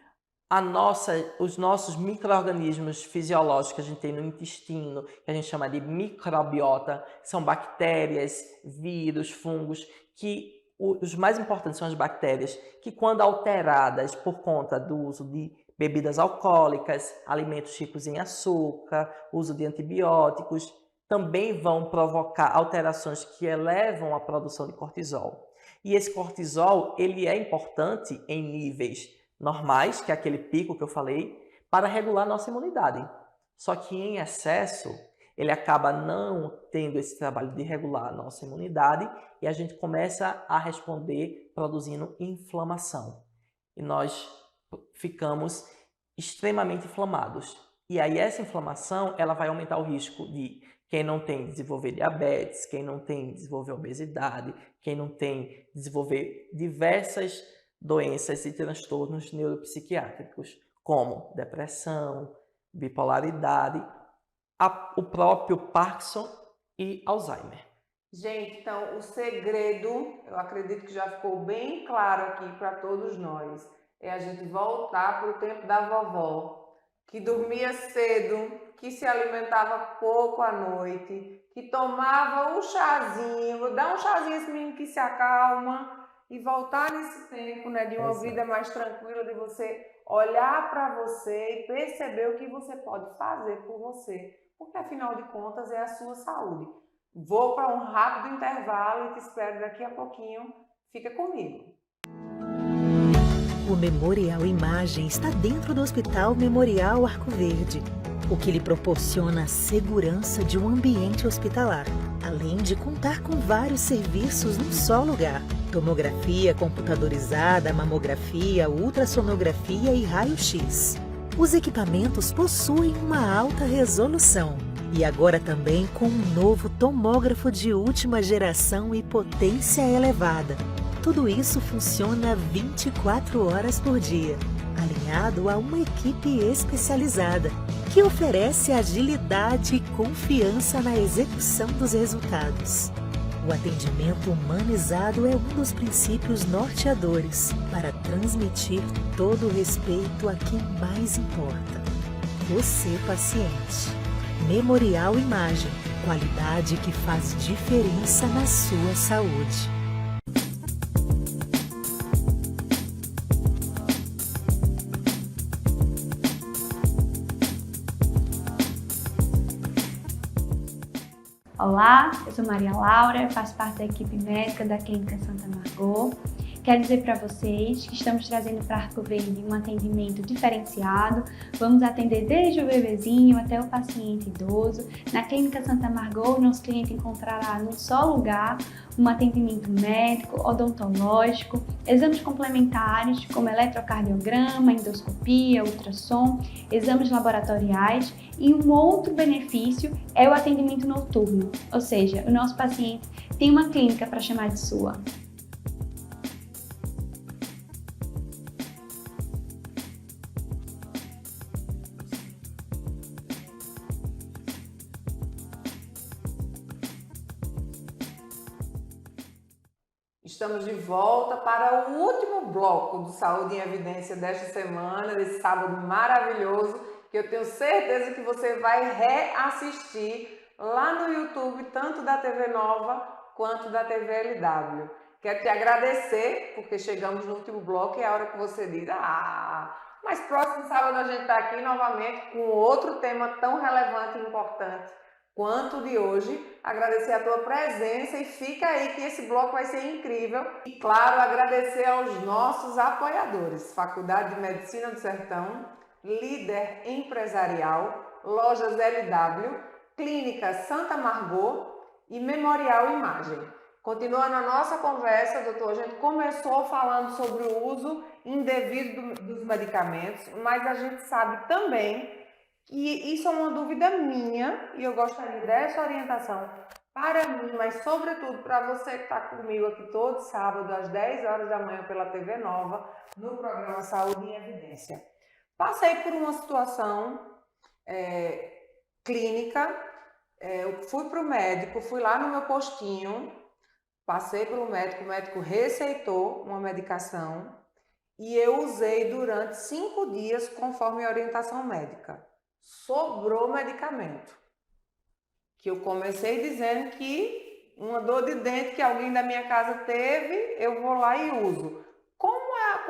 os nossos micro-organismos fisiológicos que a gente tem no intestino, que a gente chama de microbiota, são bactérias, vírus, fungos, que os mais importantes são as bactérias, que quando alteradas por conta do uso de bebidas alcoólicas, alimentos ricos em açúcar, uso de antibióticos, também vão provocar alterações que elevam a produção de cortisol. E esse cortisol, ele é importante em níveis normais, que é aquele pico que eu falei, para regular nossa imunidade. Só que em excesso, ele acaba não tendo esse trabalho de regular a nossa imunidade e a gente começa a responder produzindo inflamação. E nós ficamos extremamente inflamados. E aí essa inflamação, ela vai aumentar o risco de quem não tem desenvolver diabetes, quem não tem desenvolver obesidade, quem não tem desenvolver diversas doenças e transtornos neuropsiquiátricos, como depressão, bipolaridade, o próprio Parkinson e Alzheimer. Gente, então o segredo, eu acredito que já ficou bem claro aqui para todos nós, é a gente voltar para o tempo da vovó, que dormia cedo, que se alimentava pouco à noite, que tomava um chazinho, dá um chazinho esse menino que se acalma, e voltar nesse tempo, né, de uma vida mais tranquila, de você olhar para você e perceber o que você pode fazer por você, porque afinal de contas é a sua saúde. Vou para um rápido intervalo e te espero daqui a pouquinho. Fica comigo. O Memorial Imagem está dentro do Hospital Memorial Arco Verde, o que lhe proporciona a segurança de um ambiente hospitalar, além de contar com vários serviços num só lugar: tomografia computadorizada, mamografia, ultrassonografia e raio-x. Os equipamentos possuem uma alta resolução e agora também com um novo tomógrafo de última geração e potência elevada. Tudo isso funciona 24 horas por dia, alinhado a uma equipe especializada, que oferece agilidade e confiança na execução dos resultados. O atendimento humanizado é um dos princípios norteadores para transmitir todo o respeito a quem mais importa: você, paciente. Memorial Imagem, qualidade que faz diferença na sua saúde. Olá, eu sou Maria Laura, faço parte da equipe médica da Clínica Santa Margot. Quero dizer para vocês que estamos trazendo para Arco Verde um atendimento diferenciado. Vamos atender desde o bebezinho até o paciente idoso. Na Clínica Santa Margot, o nosso cliente encontrará num só lugar um atendimento médico, odontológico, exames complementares como eletrocardiograma, endoscopia, ultrassom, exames laboratoriais, e um outro benefício é o atendimento noturno, ou seja, o nosso paciente tem uma clínica para chamar de sua. Estamos de volta para o último bloco do Saúde em Evidência desta semana, desse sábado maravilhoso, que eu tenho certeza que você vai reassistir lá no YouTube, tanto da TV Nova quanto da TV LW. Quero te agradecer, porque chegamos no último bloco e é a hora que você diz: mas próximo sábado a gente está aqui novamente com outro tema tão relevante e importante quanto o de hoje. Agradecer a tua presença e fica aí que esse bloco vai ser incrível. E claro, agradecer aos nossos apoiadores: Faculdade de Medicina do Sertão, Líder Empresarial, Lojas LW, Clínica Santa Margot e Memorial Imagem. Continuando a nossa conversa, doutor, a gente começou falando sobre o uso indevido dos medicamentos, mas a gente sabe também que isso é uma dúvida minha e eu gostaria dessa orientação para mim, mas sobretudo para você que está comigo aqui todo sábado às 10 horas da manhã pela TV Nova, no programa Saúde em Evidência. Passei por uma situação clínica, eu fui para o médico, fui lá no meu postinho, passei pelo médico, o médico receitou uma medicação e eu usei durante 5 dias conforme a orientação médica. Sobrou medicamento, que eu comecei dizendo que uma dor de dente que alguém da minha casa teve, eu vou lá e uso.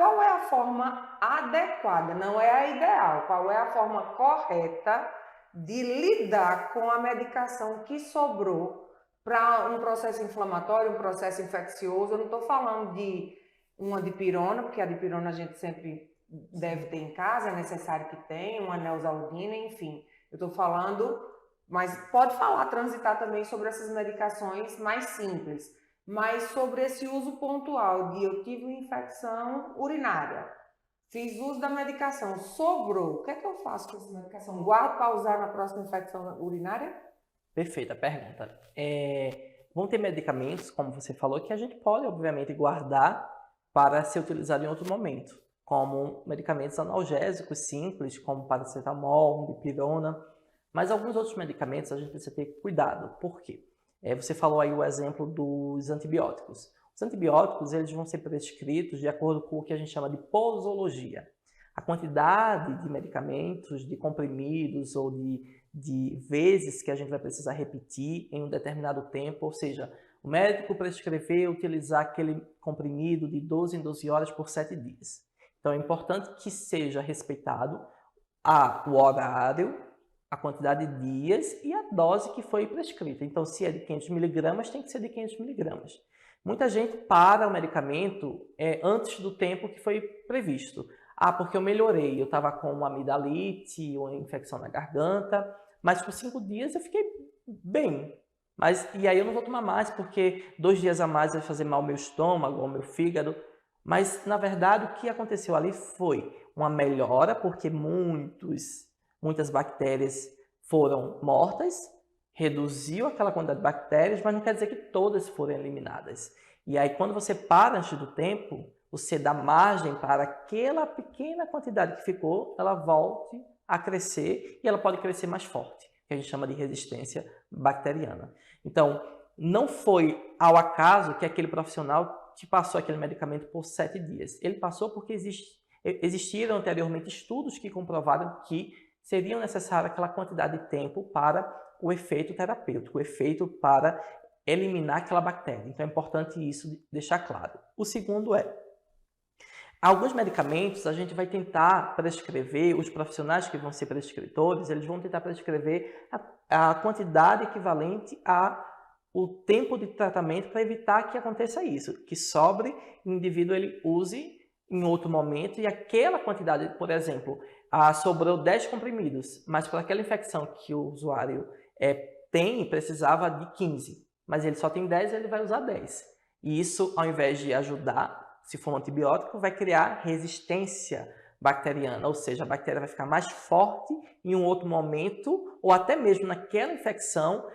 qual é a forma adequada, não é a ideal, qual é a forma correta de lidar com a medicação que sobrou para um processo inflamatório, um processo infeccioso. Eu não estou falando de uma dipirona, porque a dipirona a gente sempre deve ter em casa, é necessário que tenha, uma neosaldina, enfim. Eu estou falando, mas pode falar, transitar também sobre essas medicações mais simples, mas sobre esse uso pontual de eu tive uma infecção urinária, fiz uso da medicação, sobrou, o que é que eu faço com essa medicação? Guardo para usar na próxima infecção urinária? Perfeita pergunta. Vão ter medicamentos, como você falou, que a gente pode, obviamente, guardar para ser utilizado em outro momento, como medicamentos analgésicos simples, como paracetamol, dipirona, mas alguns outros medicamentos a gente precisa ter cuidado. Por quê? Você falou aí o exemplo dos antibióticos. Os antibióticos eles vão ser prescritos de acordo com o que a gente chama de posologia. A quantidade de medicamentos, de comprimidos ou de vezes que a gente vai precisar repetir em um determinado tempo, ou seja, o médico prescrever utilizar aquele comprimido de 12 em 12 horas por 7 dias. Então é importante que seja respeitado o horário, a quantidade de dias e a dose que foi prescrita. Então, se é de 500 miligramas, tem que ser de 500 miligramas. Muita gente para o medicamento antes do tempo que foi previsto. Porque eu melhorei, eu estava com uma amidalite, uma infecção na garganta, mas por 5 dias eu fiquei bem. E aí eu não vou tomar mais, porque 2 dias a mais vai fazer mal ao meu estômago, ao meu fígado. Mas, na verdade, o que aconteceu ali foi uma melhora, porque muitas bactérias foram mortas, reduziu aquela quantidade de bactérias, mas não quer dizer que todas foram eliminadas. E aí, quando você para antes do tempo, você dá margem para aquela pequena quantidade que ficou, ela volte a crescer e ela pode crescer mais forte, que a gente chama de resistência bacteriana. Então, não foi ao acaso que aquele profissional te passou aquele medicamento por 7 dias. Ele passou porque existiram anteriormente estudos que comprovaram que seriam necessárias aquela quantidade de tempo para o efeito terapêutico, o efeito para eliminar aquela bactéria. Então é importante isso deixar claro. O segundo alguns medicamentos a gente vai tentar prescrever, os profissionais que vão ser prescritores, eles vão tentar prescrever a quantidade equivalente ao tempo de tratamento para evitar que aconteça isso, que sobre o indivíduo ele use em outro momento e aquela quantidade, por exemplo, sobrou 10 comprimidos, mas para aquela infecção que o usuário precisava de 15, mas ele só tem 10, ele vai usar 10. E isso, ao invés de ajudar, se for um antibiótico, vai criar resistência bacteriana, ou seja, a bactéria vai ficar mais forte em um outro momento, ou até mesmo naquela infecção,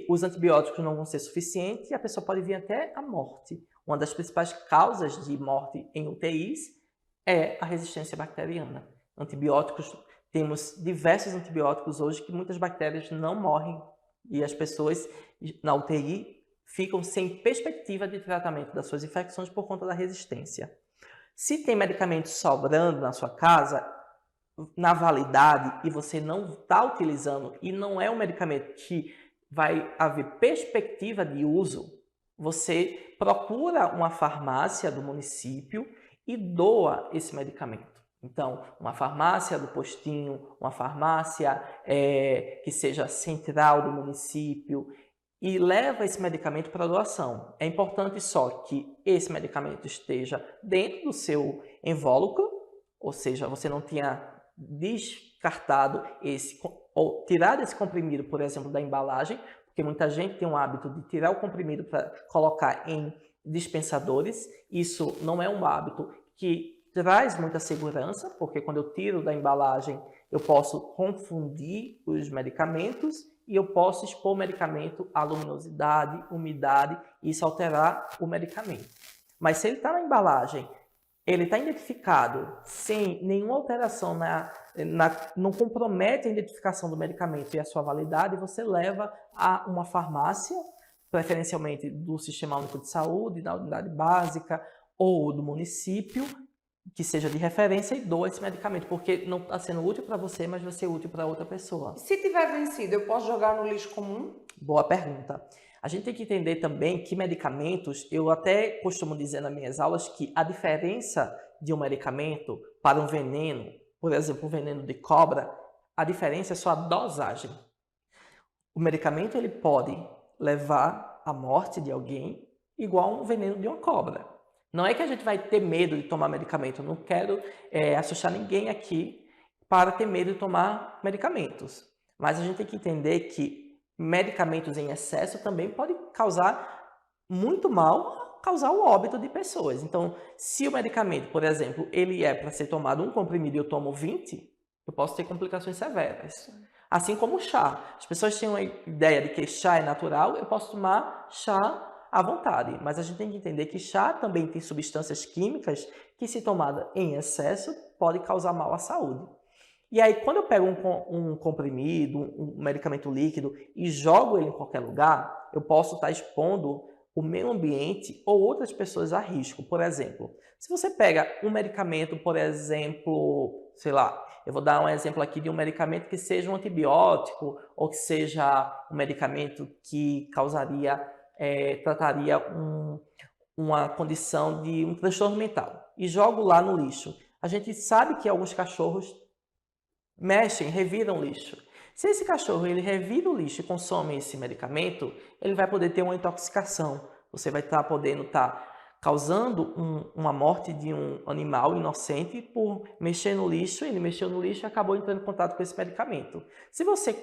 os antibióticos não vão ser suficientes e a pessoa pode vir até a morte. Uma das principais causas de morte em UTIs é a resistência bacteriana. Antibióticos, temos diversos antibióticos hoje que muitas bactérias não morrem e as pessoas na UTI ficam sem perspectiva de tratamento das suas infecções por conta da resistência. Se tem medicamento sobrando na sua casa, na validade, e você não está utilizando e não é um medicamento que vai haver perspectiva de uso, você procura uma farmácia do município e doa esse medicamento. Então, uma farmácia do postinho, uma farmácia que seja central do município e leva esse medicamento para doação. É importante só que esse medicamento esteja dentro do seu invólucro, ou seja, você não tenha descartado ou tirado esse comprimido, por exemplo, da embalagem, porque muita gente tem o hábito de tirar o comprimido para colocar em dispensadores. Isso não é um hábito que traz muita segurança, porque quando eu tiro da embalagem, eu posso confundir os medicamentos e eu posso expor o medicamento à luminosidade, umidade, e isso alterar o medicamento. Mas se ele está na embalagem, ele está identificado sem nenhuma alteração, não compromete a identificação do medicamento e a sua validade, você leva a uma farmácia, preferencialmente do Sistema Único de Saúde, da unidade básica ou do município, que seja de referência, e doa esse medicamento, porque não está sendo útil para você, mas vai ser útil para outra pessoa. Se tiver vencido, eu posso jogar no lixo comum? Boa pergunta. A gente tem que entender também que medicamentos, eu até costumo dizer nas minhas aulas que a diferença de um medicamento para um veneno, por exemplo, um veneno de cobra, a diferença é só a dosagem. O medicamento ele pode levar à morte de alguém igual a um veneno de uma cobra. Não é que a gente vai ter medo de tomar medicamento. Eu não quero assustar ninguém aqui para ter medo de tomar medicamentos. Mas a gente tem que entender que medicamentos em excesso também podem causar muito mal, causar o óbito de pessoas. Então, se o medicamento, por exemplo, ele é para ser tomado um comprimido e eu tomo 20, eu posso ter complicações severas. Assim como o chá. As pessoas têm uma ideia de que chá é natural, eu posso tomar chá à vontade. Mas a gente tem que entender que chá também tem substâncias químicas que, se tomada em excesso, pode causar mal à saúde. E aí, quando eu pego um comprimido, um medicamento líquido e jogo ele em qualquer lugar, eu posso estar expondo o meio ambiente ou outras pessoas a risco. Por exemplo, se você pega um medicamento, por exemplo, sei lá, eu vou dar um exemplo aqui de um medicamento que seja um antibiótico ou que seja um medicamento que trataria uma condição de um transtorno mental e jogo lá no lixo. A gente sabe que alguns cachorros mexem, reviram o lixo. Se esse cachorro ele revira o lixo e consome esse medicamento, ele vai poder ter uma intoxicação. Você vai estar podendo causando uma morte de um animal inocente por mexer no lixo. Ele mexeu no lixo e acabou entrando em contato com esse medicamento. Se você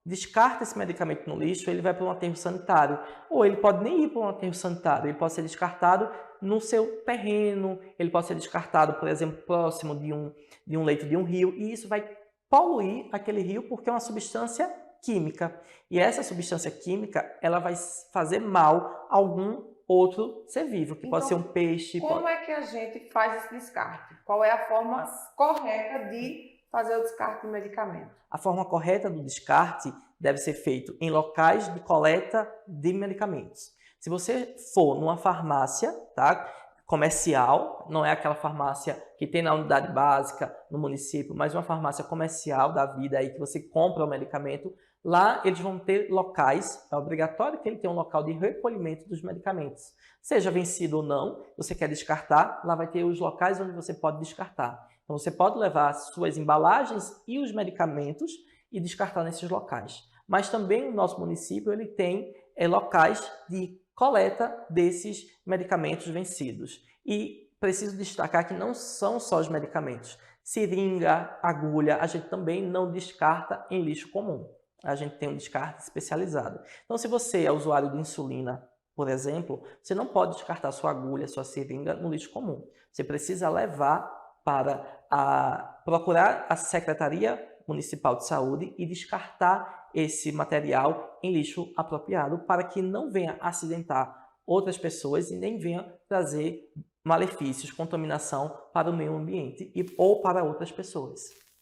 descarta esse medicamento no lixo, ele vai para um aterro sanitário. Ou ele pode nem ir para um aterro sanitário, ele pode ser descartado no seu terreno, ele pode ser descartado, por exemplo, próximo de um leito de um rio, e isso vai poluir aquele rio porque é uma substância química. E essa substância química, ela vai fazer mal a algum outro ser vivo, que pode ser um peixe. Como é que a gente faz esse descarte? Qual é a forma correta de fazer o descarte do medicamento? A forma correta do descarte deve ser feito em locais de coleta de medicamentos. Se você for numa farmácia, tá, comercial, não é aquela farmácia que tem na unidade básica no município, mas uma farmácia comercial da vida aí que você compra o medicamento, lá eles vão ter locais, é obrigatório que ele tenha um local de recolhimento dos medicamentos. Seja vencido ou não, você quer descartar, lá vai ter os locais onde você pode descartar. Então você pode levar as suas embalagens e os medicamentos e descartar nesses locais. Mas também o nosso município ele tem locais de coleta desses medicamentos vencidos. E preciso destacar que não são só os medicamentos. Seringa, agulha, a gente também não descarta em lixo comum. A gente tem um descarte especializado. Então, se você é usuário de insulina, por exemplo, você não pode descartar sua agulha, sua seringa no lixo comum. Você precisa levar para procurar a Secretaria Municipal de Saúde e descartar esse material em lixo apropriado para que não venha acidentar outras pessoas e nem venha trazer malefícios, contaminação para o meio ambiente ou para outras pessoas.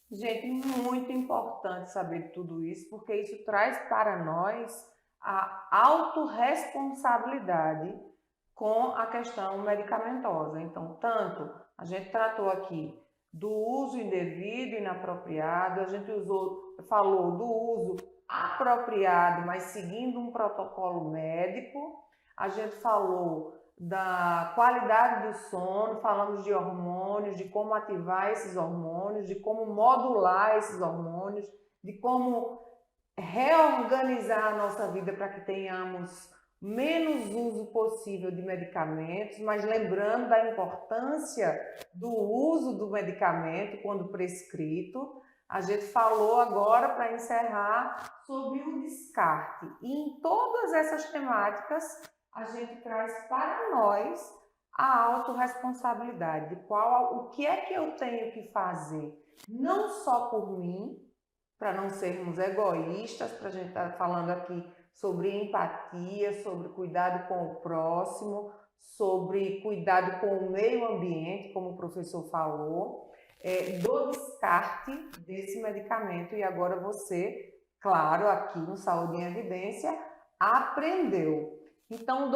Gente, muito importante saber tudo isso, porque isso traz para nós a autorresponsabilidade com a questão medicamentosa. Então, tanto a gente tratou aqui do uso indevido e inapropriado, a gente falou do uso apropriado, mas seguindo um protocolo médico, a gente falou da qualidade do sono, falamos de hormônios, de como ativar esses hormônios, de como modular esses hormônios, de como reorganizar a nossa vida para que tenhamos menos uso possível de medicamentos, mas lembrando da importância do uso do medicamento quando prescrito. A gente falou agora, para encerrar, sobre o descarte. E em todas essas temáticas, a gente traz para nós a autorresponsabilidade, o que é que eu tenho que fazer, não só por mim, para não sermos egoístas, para a gente estar falando aqui sobre empatia, sobre cuidado com o próximo, sobre cuidado com o meio ambiente, como o professor falou, do descarte desse medicamento. E agora você, claro, aqui no Saúde em Evidência, aprendeu. Então,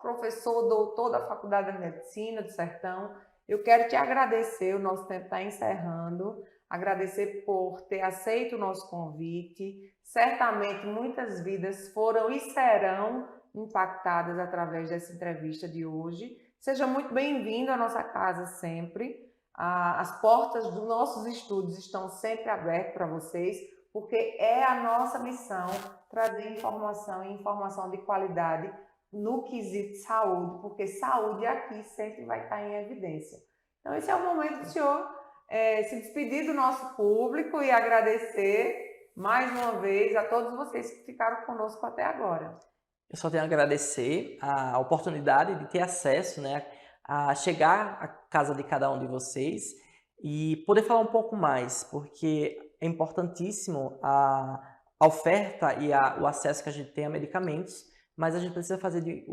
professor doutor da Faculdade de Medicina do Sertão, eu quero te agradecer, o nosso tempo está encerrando, agradecer por ter aceito o nosso convite. Certamente muitas vidas foram e serão impactadas através dessa entrevista de hoje. Seja muito bem-vindo à nossa casa sempre. As portas dos nossos estúdios estão sempre abertas para vocês, porque é a nossa missão trazer informação e informação de qualidade no quesito saúde, porque saúde aqui sempre vai estar em evidência. Então, esse é o momento do senhor se despedir do nosso público e agradecer mais uma vez a todos vocês que ficaram conosco até agora. Eu só tenho a agradecer a oportunidade de ter acesso, né, a chegar à casa de cada um de vocês e poder falar um pouco mais, porque é importantíssimo a oferta e o acesso que a gente tem a medicamentos, mas a gente precisa fazer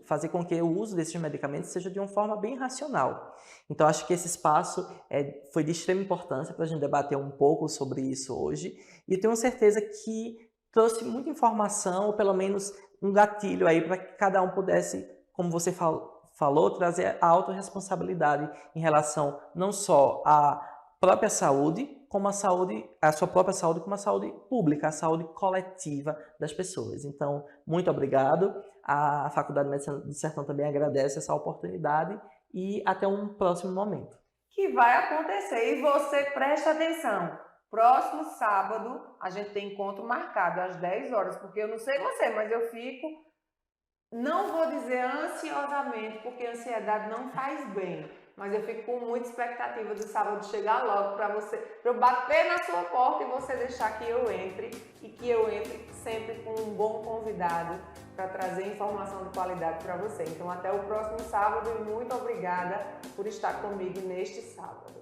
fazer com que o uso desses medicamentos seja de uma forma bem racional. Então, acho que esse espaço foi de extrema importância para a gente debater um pouco sobre isso hoje, e tenho certeza que trouxe muita informação, ou pelo menos um gatilho aí para que cada um pudesse, como você falou, trazer a autorresponsabilidade em relação não só à própria saúde, como a sua própria saúde, como a saúde pública, a saúde coletiva das pessoas. Então, muito obrigado. A Faculdade de Medicina do Sertão também agradece essa oportunidade e até um próximo momento. Que vai acontecer, e você preste atenção. Próximo sábado, a gente tem encontro marcado às 10 horas, porque eu não sei você, mas eu fico, não vou dizer ansiosamente, porque a ansiedade não faz bem, mas eu fico com muita expectativa do sábado chegar logo para eu bater na sua porta e você deixar que eu entre, e que eu entre sempre com um bom convidado para trazer informação de qualidade para você. Então, até o próximo sábado e muito obrigada por estar comigo neste sábado.